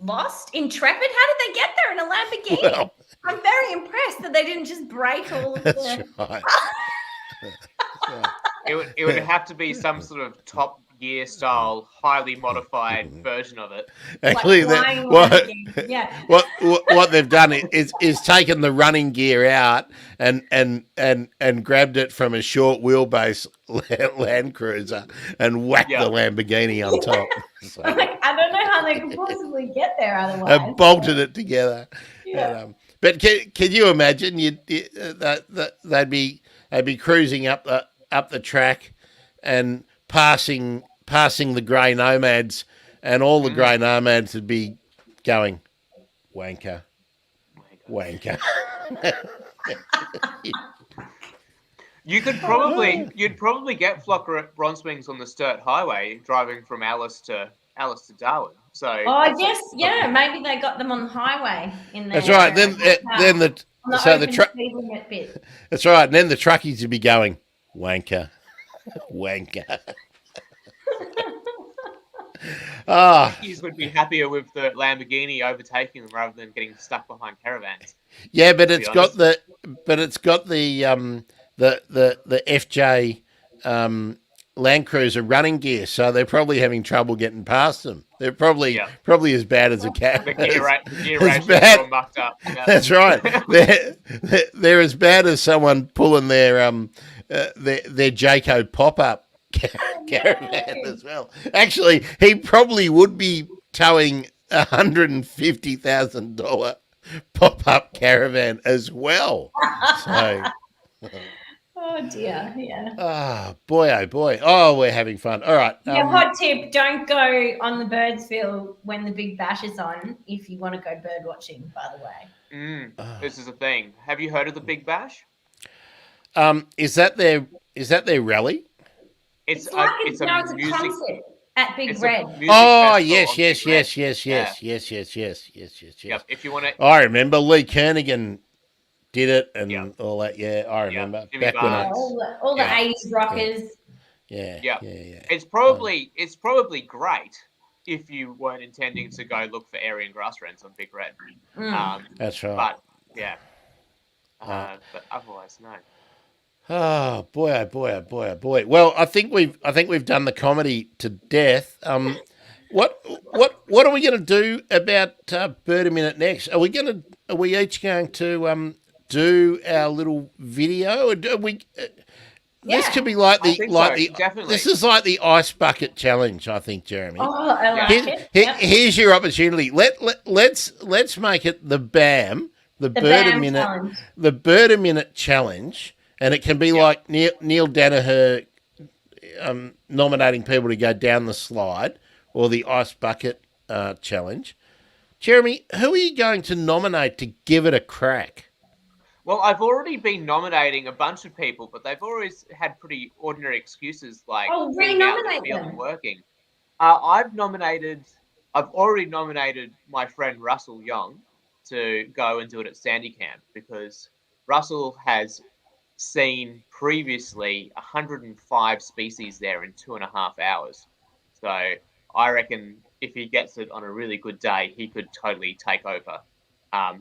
B: Lost? Intrepid? How did they get there in a Lamborghini?
A: Well,
B: I'm very impressed that they didn't just break all of
A: that's
B: the...
A: right.
C: It would have to be some sort of Top Gear style, highly modified version of it.
A: Actually,
B: flying
A: what
B: Lamborghini. Yeah.
A: what they've done is taken the running gear out and grabbed it from a short wheelbase Land Cruiser and whacked the Lamborghini on top. So,
B: I don't know how they could possibly get there otherwise.
A: and bolted it together.
B: Yeah.
A: But can you imagine? They'd be cruising up the track and passing the grey nomads, and all the grey nomads would be going, wanker, wanker.
C: You'd probably get flocker bronzewings on the Sturt Highway driving from Alice to Darwin. So
B: I guess maybe they got them on the highway in there.
A: That's right. Then the truck. That's right. And then the truckies would be going, wanker, wanker.
C: Truckies would be happier with the Lamborghini overtaking them rather than getting stuck behind caravans.
A: Yeah, but it's got the FJ Land Cruiser running gear, so they're probably having trouble getting past them. They're probably as bad as a cat.
C: The gear ratios are all mucked up. Yeah.
A: That's right. They're as bad as someone pulling their Jayco pop-up caravan as well. Actually, he probably would be towing $150,000 pop-up caravan as well. So,
B: oh dear, yeah.
A: oh boy. Oh, we're having fun. All right.
B: Hot tip: don't go on the Birdsville when the Big Bash is on if you want to go bird watching. By the way,
C: this is a thing. Have you heard of the Big Bash?
A: Is that their rally?
C: It's
B: a
C: music
B: concert at Big Red.
A: Oh yes. Yep.
C: If you want to,
A: I remember Lee Kernaghan did it and all that. Yeah, I remember.
C: Back
A: when
B: all the 80s rockers.
A: Yeah.
C: It's probably great if you weren't intending to go look for Aryan grass wrens on Big Red.
A: That's right.
C: But but otherwise no.
A: Oh boy! Oh boy! Oh boy! Oh boy! Well, I think we've done the comedy to death. What are we going to do about Bird a Minute next? Are we each going to do our little video? Or do we? This
B: Yeah.
A: could be like
C: I
A: the
C: think
A: like
C: so,
A: the.
C: definitely.
A: This is like the ice bucket challenge. I think, Jeremy.
B: Oh, I
C: Yeah.
B: like it. Yep.
A: Here's your opportunity. Let's make it the BAM, the
B: The
A: Bird a
B: BAM
A: Minute,
B: challenge.
A: the Bird a Minute challenge, and it can be
C: Yeah.
A: like Neil Danaher nominating people to go down the slide, or the ice bucket challenge. Jeremy, who are you going to nominate to give it a crack?
C: Well, I've already been nominating a bunch of people, but they've always had pretty ordinary excuses like
B: Oh,
C: being out in the
B: re-nominate
C: field and
B: them.
C: working. I've already nominated my friend Russell Young to go and do it at Sandy Camp because Russell has seen previously 105 species there in 2.5 hours. So I reckon if he gets it on a really good day, he could totally take over the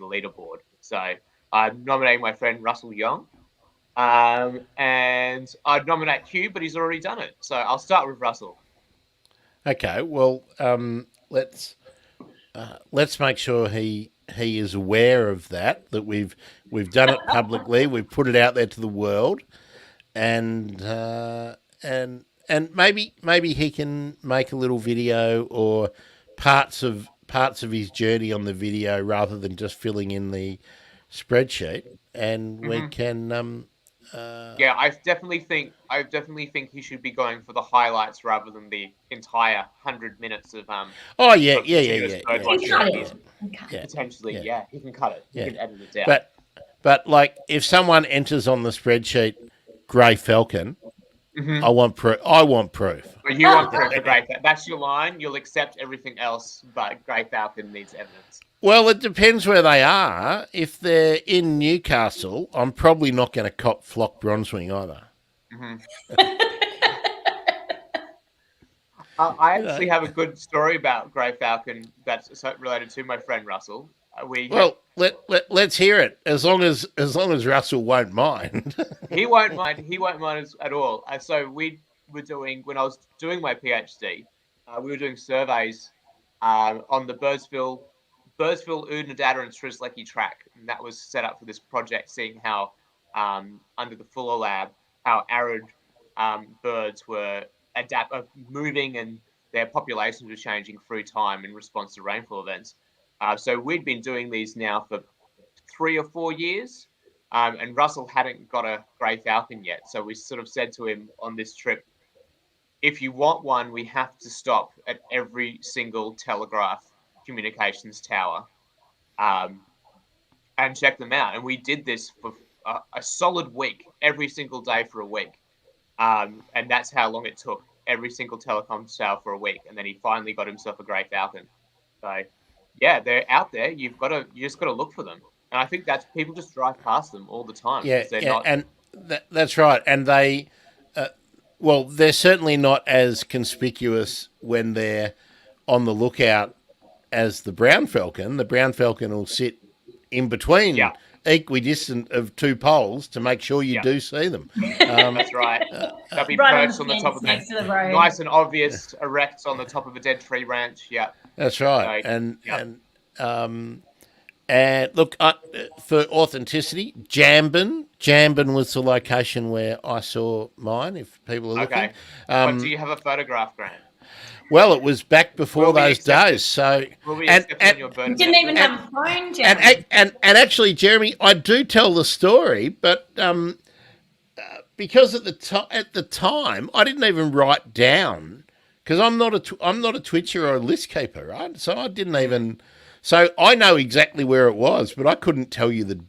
C: leaderboard. So I'm nominating my friend Russell Young. And I'd nominate Hugh, but he's already done it. So I'll start with Russell.
A: Okay, well, let's make sure he is aware of that we've done it publicly, we've put it out there to the world, and maybe he can make a little video or parts of his journey on the video rather than just filling in the spreadsheet, and we can.
C: Yeah, I definitely think he should be going for the highlights rather than the entire 100 minutes of
A: Oh yeah,
C: of
A: yeah,
C: continuous bird
A: yeah.
C: watching.
B: Cut
C: He's
B: it. Okay.
A: Yeah.
C: potentially,
A: Yeah.
C: yeah, he can cut it. He
A: Yeah.
C: can edit it down.
A: But like, if someone enters on the spreadsheet Grey Falcon,
C: Mhm.
A: I want proof. I want proof.
C: But you want proof of Grey Falcon. That's your line. You'll accept everything else, but Grey Falcon needs evidence.
A: Well, it depends where they are. If they're in Newcastle, I'm probably not going to cop flock bronzewing either.
C: I actually have a good story about Grey Falcon that's related to my friend Russell.
A: Well, let's hear it. As long as Russell won't mind.
C: He won't mind. He won't mind at all. So we were doing when I was doing my PhD, we were doing surveys on the Birdsville, Oodnadatta, and Strizlecki track, and that was set up for this project, seeing how under the Fuller Lab, how arid birds were moving and their populations were changing through time in response to rainfall events. So we'd been doing these now for 3 or 4 years, and Russell hadn't got a Grey Falcon yet. So we sort of said to him on this trip, if you want one, we have to stop at every single telegraph communications tower and check them out. And we did this for a solid week, every single day for a week. And that's how long it took, every single telecom tower for a week. And then he finally got himself a Grey Falcon. So, yeah, they're out there. You just got to look for them. And I think that's people just drive past them all the time.
A: Yeah,
C: They're not,
A: and that's right. And they, well, they're certainly not as conspicuous when they're on the lookout as the brown falcon. The brown falcon will sit in between, equidistant of two poles, to make sure you do see them.
C: That's right. They'll be
B: Right
C: perched on the
B: fence
C: top of
B: next to the road.
C: nice and obvious, erect on the top of a dead tree branch. Yeah.
A: That's right.
C: So,
A: And look, for authenticity, Jambin was the location where I saw mine. If people are looking,
C: but do you have a photograph, Grant?
A: well, it was back before those days. So,
C: Will we accept on your bird?
B: You didn't even have a phone, Jeremy.
A: and actually, Jeremy, I do tell the story, but because at the time, I didn't even write down, because I'm not a Twitcher or a list keeper, right? So I didn't even. So I know exactly where it was, but I couldn't tell you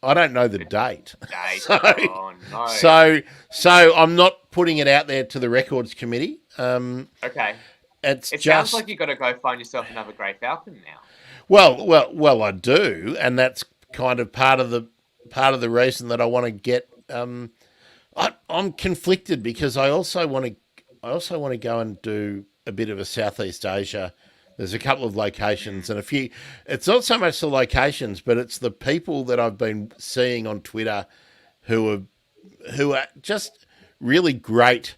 A: I don't know the date. So,
C: oh, no.
A: so I'm not putting it out there to the records committee.
C: Okay.
A: It
C: sounds like you got to go find yourself another Grey Falcon now.
A: Well, I do, and that's kind of part of the reason that I want to get. I'm conflicted because I also want to go and do a bit of a Southeast Asia. There's a couple of locations and a few. It's not so much the locations, but it's the people that I've been seeing on Twitter who who are just really great.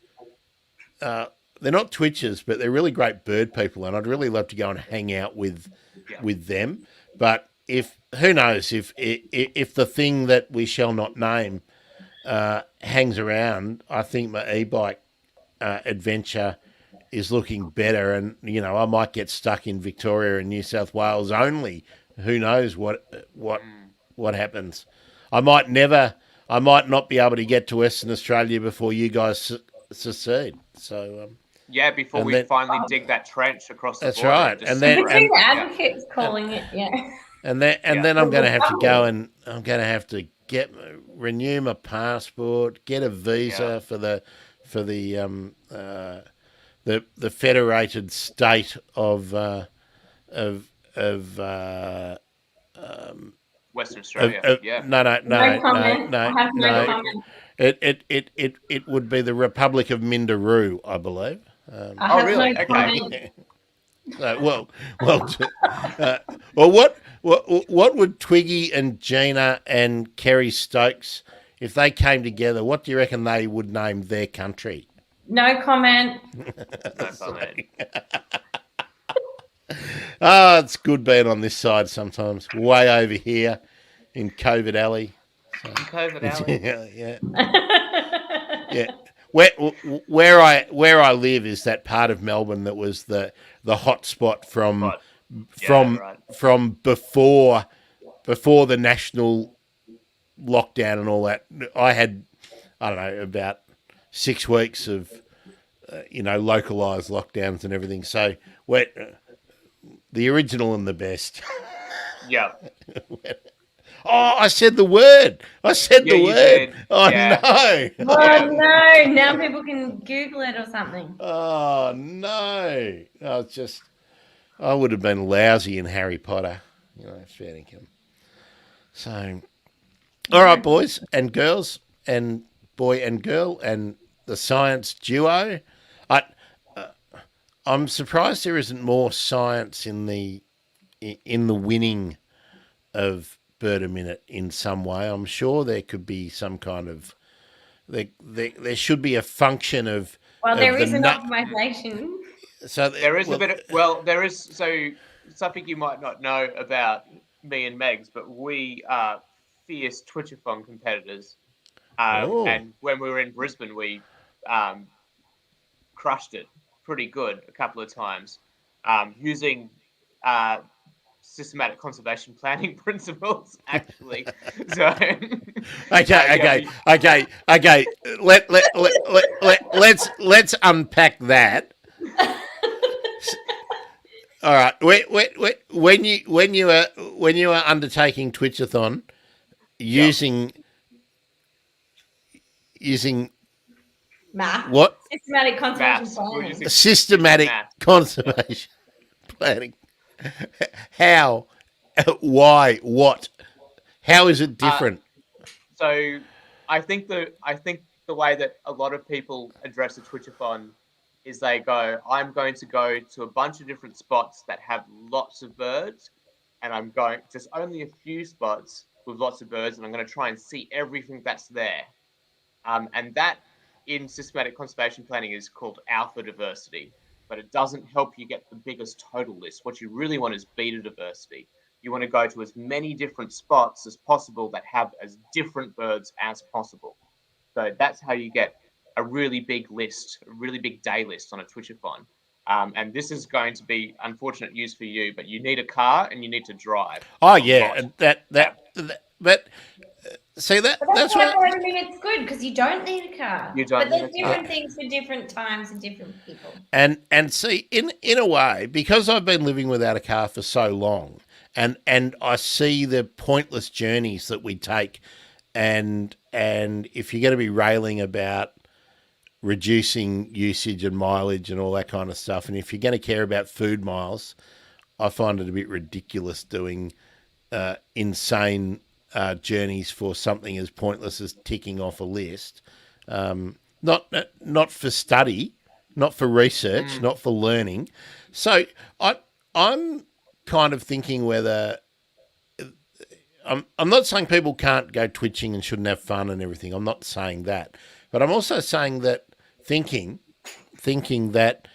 A: They're not twitchers, but they're really great bird people, and I'd really love to go and hang out
C: Yeah.
A: with them. But if who knows if the thing that we shall not name hangs around, I think my e-bike adventure is looking better, and I might get stuck in Victoria and New South Wales only. Who knows what happens? I might never. I might not be able to get to Western Australia before you guys secede. So
C: Yeah, before
A: and
C: we
A: then,
C: finally dig that trench across the
A: that's
C: border.
A: right.
C: just
A: And then
C: separate.
B: Between the
C: Yeah.
B: advocates calling it, yeah.
A: then I'm going to have to go, and I'm going to have to renew my passport, get a visa for the federated state of
C: Western Australia. Yeah.
A: no.
B: No comment. I have no comment.
A: It would be the Republic of Minderoo, I believe.
B: I have
C: really?
B: no
C: Okay.
B: comment.
A: So, what would Twiggy and Gina and Kerry Stokes, if they came together, what do you reckon they would name their country?
B: No comment.
C: No comment.
A: Oh, it's good being on this side sometimes. Way over here in COVID Alley.
C: COVID alley.
A: Yeah. Where I live is that part of Melbourne that was the hot spot from before the national lockdown and all that. I had, I don't know, about 6 weeks of localized lockdowns and everything. So we're the original and the best.
C: Yeah.
A: Oh, I said the word. I said the
C: you
A: word.
C: did.
A: Oh,
C: Yeah.
A: no.
B: Oh no! Now people can Google it or something.
A: Oh, no. Oh, it's just, I would have been lousy in Harry Potter, fair dinkum. So, all right, boys and girls, and boy and girl, and the science duo. I'm surprised there isn't more science in the winning of Bird a Minute in some way. I'm sure there could be some kind of there should be a function of.
B: Well, there is
A: the
B: an
A: nut-
B: optimization.
A: So
C: There is a bit of, there is, so something you might not know about me and Megs, but we are fierce Twitchathon competitors. And when we were in Brisbane, we crushed it pretty good a couple of times using systematic conservation planning principles, actually. So
A: Okay. Let's unpack that. All right. When you are undertaking Twitchathon, using
B: Math.
A: what?
B: Systematic conservation
C: Maths. We're
B: planning.
C: using
A: Systematic
C: math.
A: conservation planning. How? Why? What? How is it different?
C: So I think the way that a lot of people address a Twitchathon is they go, I'm going to go to a bunch of different spots that have lots of birds, and I'm going just only a few spots with lots of birds, and I'm going to try and see everything that's there. And that in systematic conservation planning is called alpha diversity, but it doesn't help you get the biggest total list. What you really want is beta diversity. You want to go to as many different spots as possible that have as different birds as possible. So that's how you get a really big list, a really big day list on a Twitchathon. And this is going to be unfortunate news for you, but you need a car and you need to drive.
A: Oh yeah, but see
B: But
A: that's
B: why
A: what.
B: I mean it's good because you don't need a car.
C: You don't
B: But there's
C: need a car.
B: different things for different times and different people.
A: And see, in a way, because I've been living without a car for so long, and I see the pointless journeys that we take, and if you're going to be railing about reducing usage and mileage and all that kind of stuff, and if you're going to care about food miles, I find it a bit ridiculous doing insane journeys for something as pointless as ticking off a list. Not for study, not for research, not for learning. So I'm kind of thinking whether, I'm not saying people can't go twitching and shouldn't have fun and everything. I'm not saying that, but I'm also saying that thinking that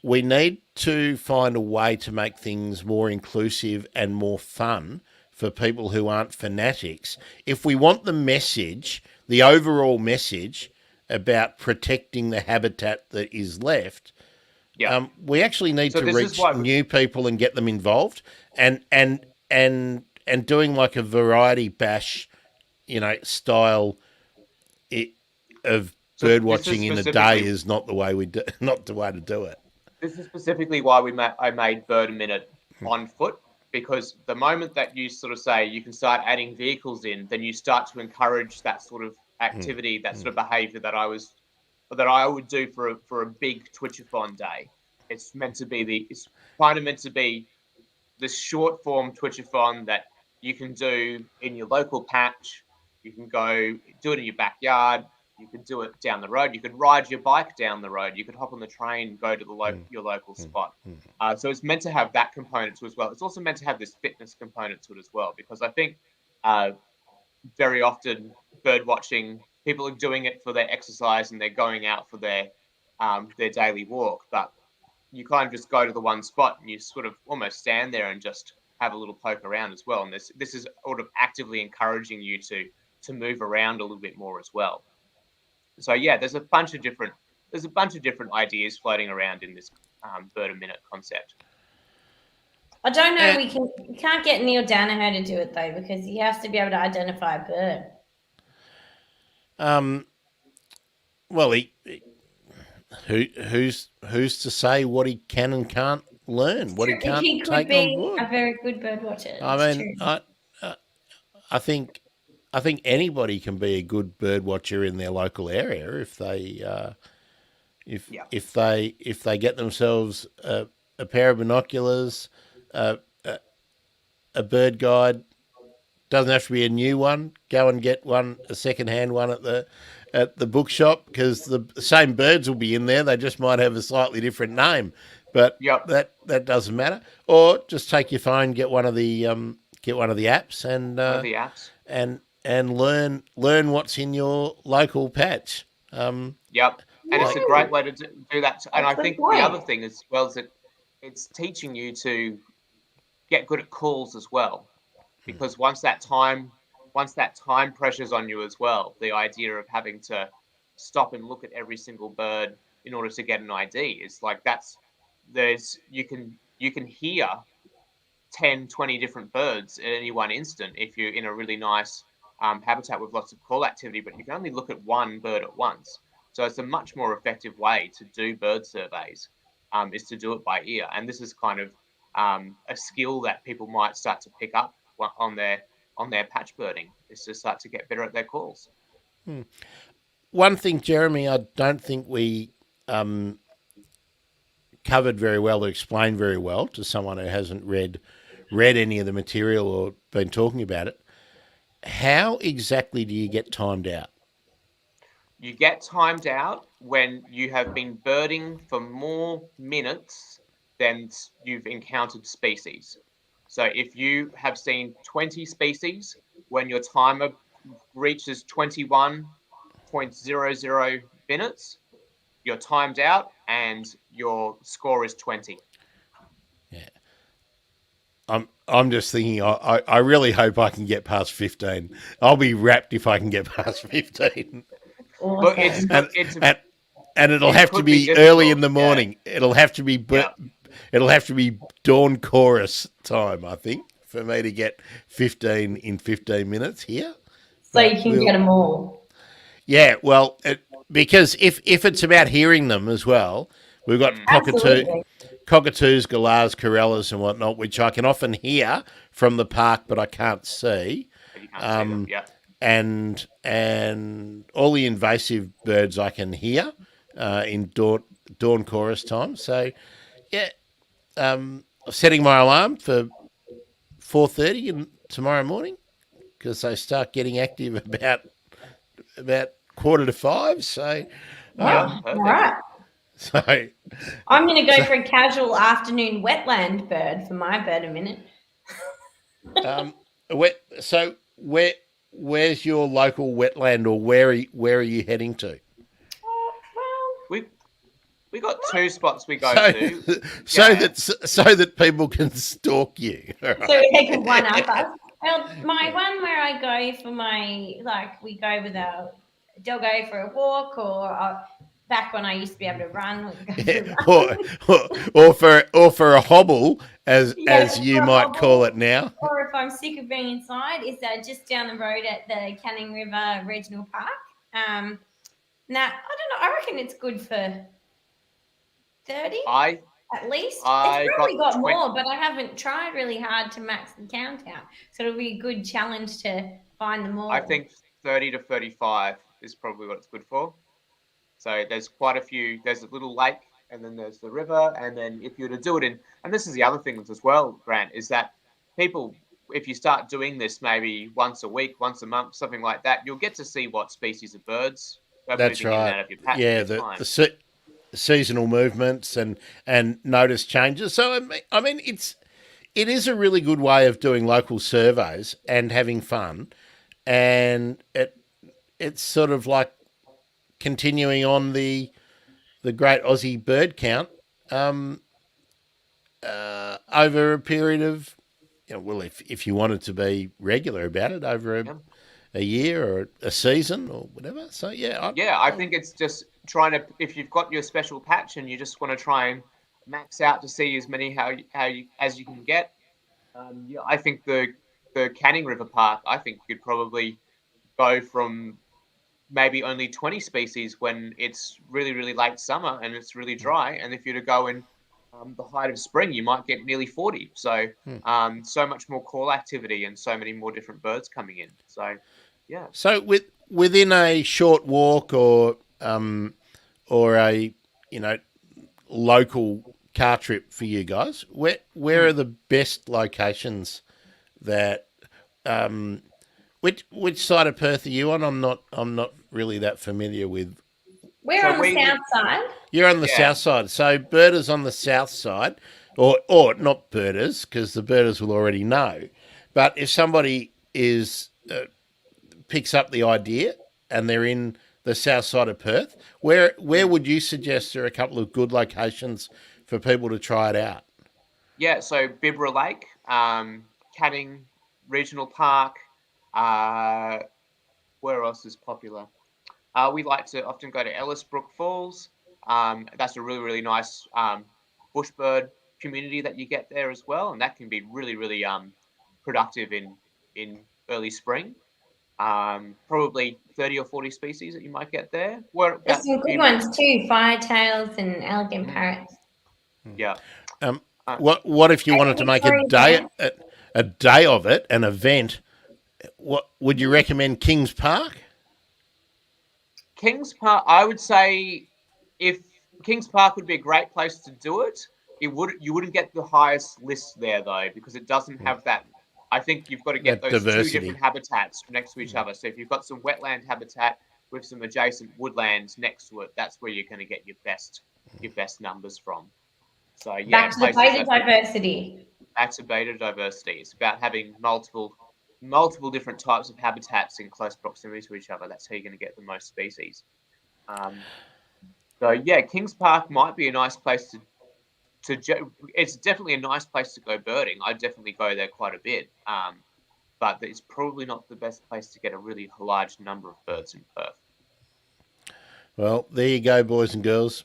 A: we need to find a way to make things more inclusive and more fun for people who aren't fanatics. If we want the message, the overall message about protecting the habitat that is left, we actually need
C: So
A: to
C: this is
A: reach
C: why
A: new people and get them involved, and doing like a variety bash, style of
C: so
A: bird
C: this is
A: watching in a day
C: specifically
A: is not the way not the way to do it.
C: this is specifically why I made Bird a Minute on foot, because the moment that you sort of say you can start adding vehicles in, then you start to encourage that sort of activity, that sort of behaviour that I would do for a big Twitchathon day. It's kind of meant to be the short form Twitchathon that you can do in your local patch. You can go do it in your backyard. You could do it down the road. You could ride your bike down the road. You could hop on the train, go to your local spot. So it's meant to have that component to it as well. It's also meant to have this fitness component to it as well, because I think very often bird watching, people are doing it for their exercise and they're going out for their daily walk, but you kind of just go to the one spot and you sort of almost stand there and just have a little poke around as well. And this is sort of actively encouraging you to move around a little bit more as well. So yeah, there's a bunch of different ideas floating around in this Bird a Minute concept.
B: I don't know. We can't get Neil Danaher to do it though, because he has to be able to identify a bird.
A: Well, who's to say what he can and can't learn, what he can't
B: He could
A: take
B: be
A: on board?
B: a very good bird watcher.
A: I mean, I think anybody can be a good bird watcher in their local area if they if they get themselves a pair of binoculars, a bird guide. Doesn't have to be a new one. Go and get one, a second-hand one at the bookshop, because the same birds will be in there. They just might have a slightly different name, but that doesn't matter. Or just take your phone, get one of the apps, and learn what's in your local patch.
C: And it's a great way to do that. And I think the other thing as well is that it's teaching you to get good at calls as well, because once that time pressure's on you as well, the idea of having to stop and look at every single bird in order to get an ID is like you can hear 10, 20 different birds at any one instant if you're in a really nice habitat with lots of call activity, but you can only look at one bird at once. So it's a much more effective way to do bird surveys, is to do it by ear. And this is kind of a skill that people might start to pick up on their patch birding, is to start to get better at their calls.
A: One thing, Jeremy, I don't think we covered very well or explained very well to someone who hasn't read any of the material or been talking about it. How exactly do you get timed out?
C: You get timed out when you have been birding for more minutes than you've encountered species. So if you have seen 20 species, when your timer reaches 21.00 minutes, you're timed out and your score is 20.
A: Yeah. I'm just thinking, I really hope I can get past 15. I'll be wrapped if I can get past 15.
C: Look,
A: and it'll have to be early in the morning. Yeah. It'll have to be dawn chorus time, I think, for me to get 15 in 15 minutes here.
B: So you can get them all.
A: Yeah, well, because if it's about hearing them as well, we've got cockatoos, galahs, corellas and whatnot, which I can often hear from the park, but I can't see.
C: You can't see them, yeah.
A: And all the invasive birds I can hear in dawn chorus time. So, yeah, setting my alarm for 4:30 tomorrow morning, because they start getting active about 4:45. So,
B: all right.
A: So
B: I'm going to go for a casual afternoon wetland bird for my bird a minute.
A: So where's your local wetland, or where are you heading to?
B: Well,
C: We we got two spots we go
A: So
C: to.
A: so
C: Yeah.
A: that people can stalk you. All
B: so
A: right.
B: they can one up us. Well, my one where I go for my we go with our doggo for a walk, or back when I used to be able to run, we'd go for
A: Yeah,
B: a run.
A: or for a hobble, as
B: Yeah,
A: you
B: for a
A: might call it
B: hobble,
A: now.
B: or if I'm sick of being inside, is just down the road at the Canning River Regional Park. Now I don't know. I reckon it's good for 30
C: I
B: at least. It's
C: I
B: probably
C: got
B: got
C: 20.
B: more, but I haven't tried really hard to max the count out. So it'll be a good challenge to find them
C: I
B: all.
C: think 30 to 35 is probably what it's good for. So there's quite a few. There's a little lake, and then there's the river, and then if you were to do it in, and this is the other thing as well, Grant, is that people, if you start doing this maybe once a week, once a month, something like that, you'll get to see what species of birds are
A: That's
C: moving in and
A: right.
C: out of your patch
A: Yeah,
C: each time.
A: seasonal movements and notice changes. So I mean, it is a really good way of doing local surveys and having fun, and it's sort of like continuing on the great Aussie bird count, um, over a period of, well, if you wanted to be regular about it, over
C: Yeah.
A: a year or a season or whatever. So yeah,
C: Yeah, I think it's just trying to, if you've got your special patch and you just want to try and max out to see as many as you can get. Yeah, I think the Canning River Park, I think you could probably go from maybe only 20 species when it's really, really late summer and it's really dry. And if you're to go in the height of spring, you might get nearly 40. So, so much more call activity and so many more different birds coming in. So, yeah.
A: So within a short walk, or a, local car trip for you guys, where are the best locations that, which side of Perth are you on? I'm not really that familiar with.
B: We're
C: So
B: on the
C: we live,
B: south side.
A: You're on the
C: yeah,
A: south side, so birders on the south side, or not birders, because the birders will already know. But if somebody is picks up the idea and they're in the south side of Perth, where would you suggest are a couple of good locations for people to try it out?
C: yeah. So Bibra Lake, Canning Regional Park, uh, where else is popular? We like to often go to Ellisbrook Falls. That's a really, really nice bushbird community that you get there as well, and that can be really, really productive in early spring. Probably 30 or 40 species that you might get there. We're
B: There's
C: about
B: some good
C: in,
B: ones too, firetails and elegant parrots.
C: yeah.
A: Um,
C: Uh,
A: what if you wanted to make
B: Victoria Dance.
A: a day of it, an event? What would you recommend? Kings Park?
C: Kings Park, I would say, if Kings Park would be a great place to do it, you wouldn't get the highest list there though because it doesn't have that. I think you've got to get
A: That
C: those two
A: diversity.
C: different habitats next to each other. So if you've got some wetland habitat with some adjacent woodlands next to it, that's where you're going to get your best numbers from. So yeah,
B: Back to the
C: places
B: biodiversity.
C: that's a beta diversity. It's about having multiple different types of habitats in close proximity to each other. That's how you're going to get the most species. Um, so yeah, Kings Park might be a nice place it's definitely a nice place to go birding. I definitely go there quite a bit. But it's probably not the best place to get a really large number of birds in Perth.
A: Well, there you go, boys and girls.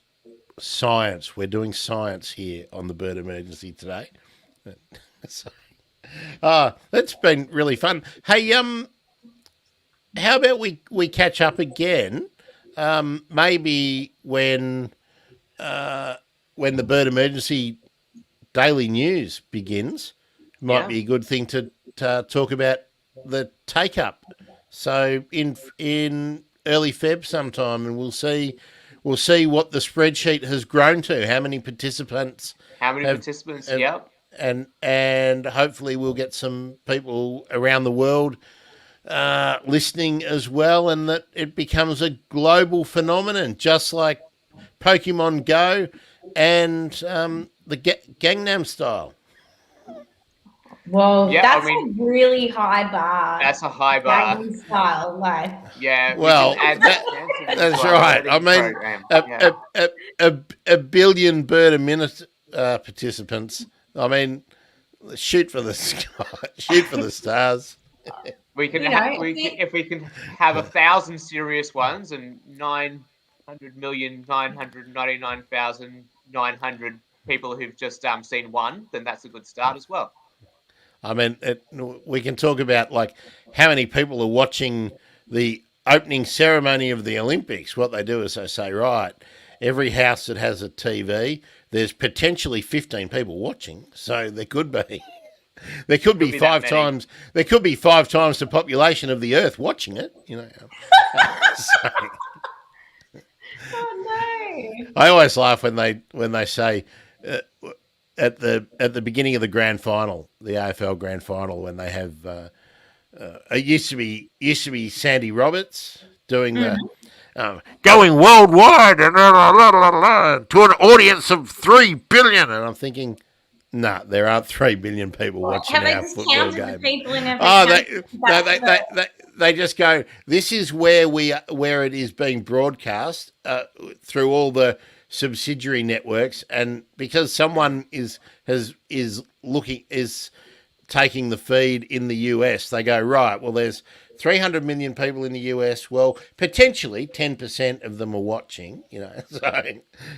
A: Science. We're doing science here on the Bird Emergency today. So, that's been really fun. Hey, how about we catch up again? Maybe when the Bird Emergency daily news begins, might
C: Yeah.
A: be a good thing to talk about the take up. So in early Feb sometime, and we'll see what the spreadsheet has grown to. How many participants?
C: How many
A: have-
C: participants?
A: have-
C: Yeah.
A: and hopefully we'll get some people around the world listening as well, and that it becomes a global phenomenon, just like Pokemon Go and the Gangnam Style.
B: Whoa,
C: Yeah,
B: that's
C: I mean,
B: a really high bar.
C: that's a high bar.
B: Dragon style, like.
C: Yeah,
A: Well,
C: we can add dancing
A: that's
C: into our
A: right.
C: birding
A: I mean,
C: program.
A: a,
C: Yeah.
A: a billion bird a minute participants. I mean, shoot for the sky, shoot for the stars.
C: We can
B: You know,
C: if we can have 1,000 serious ones and 900,999,900 people who've just seen one, then that's a good start as well.
A: I mean, we can talk about like how many people are watching the opening ceremony of the Olympics. What they do is they say, right, every house that has a TV, there's potentially 15 people watching, so there could be. There could be
C: be
A: five
C: that many.
A: times. There could be 5 times the population of the Earth watching it. You know. So,
B: oh no.
A: I always laugh when they say at the beginning of the grand final, the AFL grand final, when they have it used to be Sandy Roberts doing the going worldwide and to an audience of 3 billion, and I'm thinking, nah, there aren't 3 billion people watching
B: Have they
A: our
B: just
A: football
B: counted the
A: game.
B: people in every
A: Oh,
B: country?
A: they just go. This is where it is being broadcast through all the subsidiary networks, and because someone is taking the feed in the US, they go, right, well, there's 300 million people in the US. Well, potentially 10% of them are watching, you know. So,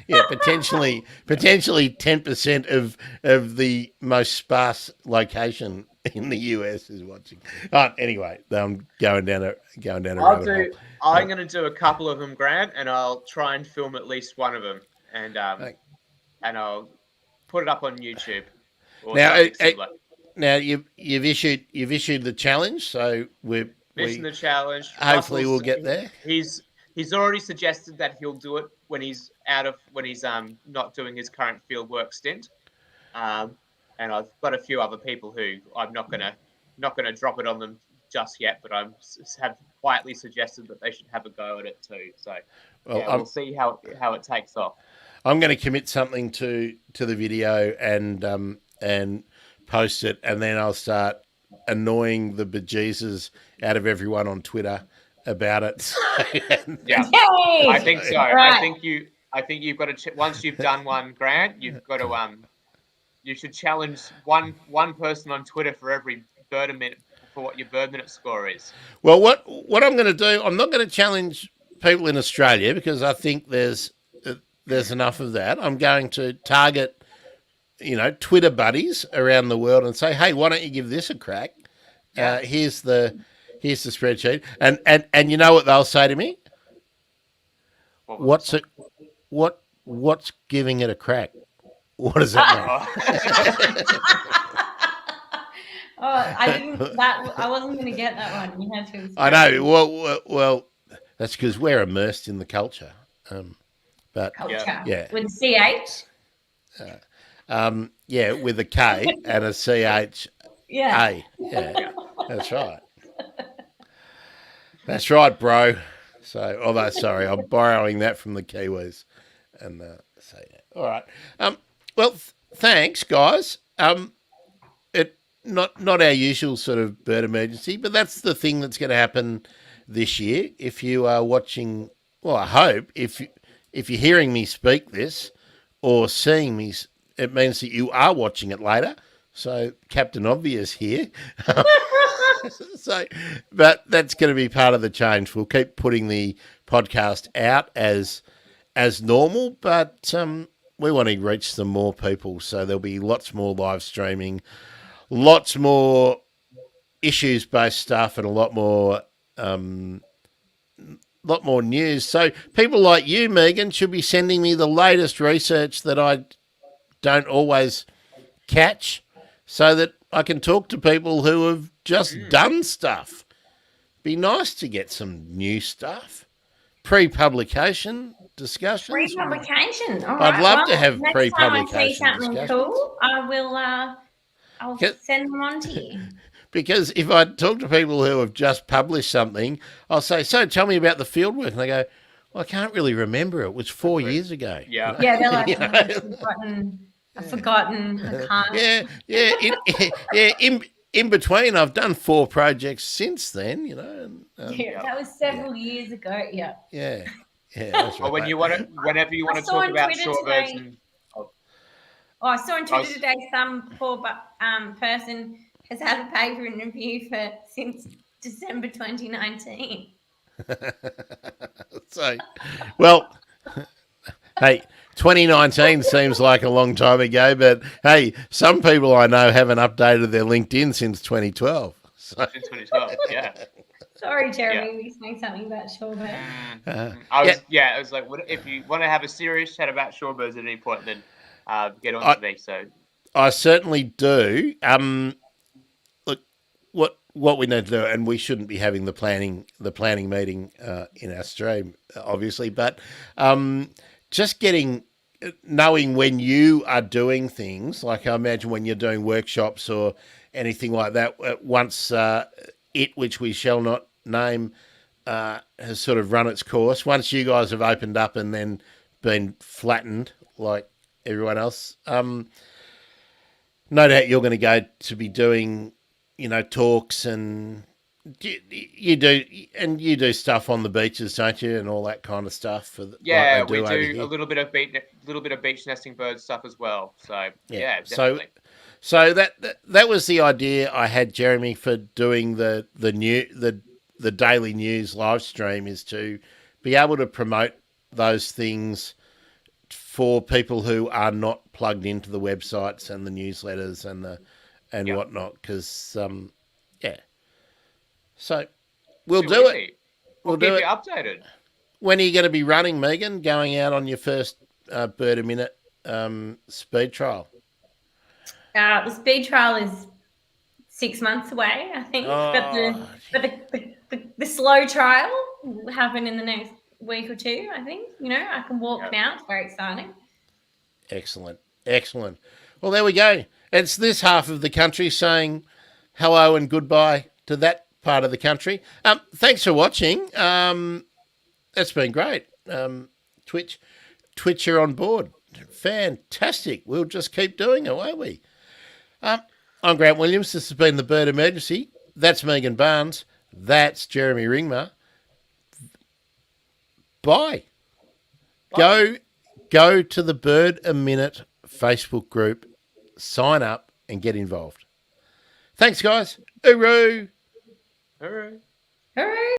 A: yeah, potentially 10% of the most sparse location in the US is watching. Anyway, I'm going down a rabbit hole.
C: I'm going to do a couple of them, Grant, and I'll try and film at least one of them, and I'll put it up on YouTube. Or something similar.
A: Now you've issued the challenge, so
C: Mission the challenge.
A: Hopefully, we'll get there.
C: He's already suggested that he'll do it when he's not doing his current fieldwork stint. And I've got a few other people who I'm not gonna drop it on them just yet, but have quietly suggested that they should have a go at it too. So we'll see how it takes off.
A: I'm going to commit something to the video and post it, and then I'll start annoying the bejesus out of everyone on Twitter about it.
C: Yeah,
B: Yay!
C: I think so.
B: Right.
C: I think you've got to once you've done one, Grant, you've got to you should challenge one person on Twitter for every bird a minute for what your bird minute score is.
A: Well, what I'm going to do, I'm not going to challenge people in Australia because I think there's enough of that. I'm going to target, Twitter buddies around the world and say, hey, why don't you give this a crack? Here's the spreadsheet, and you know what they'll say to me? What's giving it a crack? What does that mean?
B: I wasn't going to get that one. You had to.
A: I know. Well, that's because we're immersed in the culture. But
B: Culture.
A: Yeah.
B: With CH.
A: With a K and a CH.
B: Yeah.
A: Yeah, that's right. That's right, bro. So, although, sorry, I'm borrowing that from the Kiwis. And all right. Well, thanks, guys. Not our usual sort of bird emergency, but that's the thing that's going to happen this year. If you are watching, well, I hope if you're hearing me speak this or seeing me, it means that you are watching it later. So Captain Obvious here. But that's going to be part of the change. We'll keep putting the podcast out as normal, but we want to reach some more people. So there'll be lots more live streaming, lots more issues-based stuff, and a lot more news. So people like you, Megan, should be sending me the latest research that I don't always catch, so that I can talk to people who have just done stuff. Be nice to get some new stuff. Pre-publication discussions.
B: Pre-publication. All right.
A: I'd love to have pre-publication
B: next time I see something
A: discussions.
B: cool, I will. I'll send them on to you.
A: Because if I talk to people who have just published something, I'll say, so tell me about the fieldwork. And they go, well, I can't really remember. It was 4 years ago.
C: Yeah.
B: Yeah, they're like, I've forgotten I've forgotten. I can't.
A: Yeah. Yeah. In between, I've done 4 projects since then.
B: Yeah, that was several years ago. Yeah.
A: Yeah. That's
C: Or
A: right.
C: whenever you
B: I
C: want to
B: saw
C: talk
B: on
C: about
B: Twitter
C: shorebirds
B: today.
C: and oh,
B: Oh, I saw on
C: I
B: Twitter
C: was,
B: today some poor person has had a paper in review for since December 2019.
A: So, well, hey, 2019 seems like a long time ago, but hey, some people I know haven't updated their LinkedIn since 2012. So,
C: in 2012. Yeah.
B: Sorry,
C: Yeah.
B: Jeremy, we were saying something about shorebirds.
C: I was like, if you want to have a serious chat about shorebirds at any point, then get on
A: I,
C: to me. So
A: I certainly do. Look, what we need to do, and we shouldn't be having the planning meeting in our stream, obviously, but just knowing when you are doing things, like I imagine when you're doing workshops or anything like that, once which we shall not name, has sort of run its course, once you guys have opened up and then been flattened like everyone else, no doubt you're going to go to be doing, talks and you do stuff on the beaches, don't you, and all that kind of stuff like
C: yeah,
A: they do
C: we
A: over
C: do
A: here.
C: a little bit of beach nesting bird stuff as well. So yeah,
A: So,
C: definitely.
A: so that was the idea I had, Jeremy, for doing the daily news live stream, is to be able to promote those things for people who are not plugged into the websites and the newsletters and whatnot. Because yeah, so we'll
C: Too
A: do
C: easy.
A: it. We'll
C: keep
A: do
C: you
A: it.
C: updated.
A: When are you going to be running, Megan? Going out on your first bird a minute speed trial?
B: The speed trial is 6 months away, I think, but the slow trial will happen in the next week or two. I think I can walk now. It's very exciting.
A: Excellent. Well, there we go. It's this half of the country saying hello and goodbye to that part of the country. Thanks for watching. That's been great. Twitch are on board. Fantastic. We'll just keep doing it, won't we? I'm Grant Williams. This has been the Bird Emergency. That's Megan Barnes. That's Jeremy Ringma. Bye. Go to the Bird a Minute Facebook group, sign up and get involved. Thanks, guys. Hooroo.
C: All right.
B: Hooray!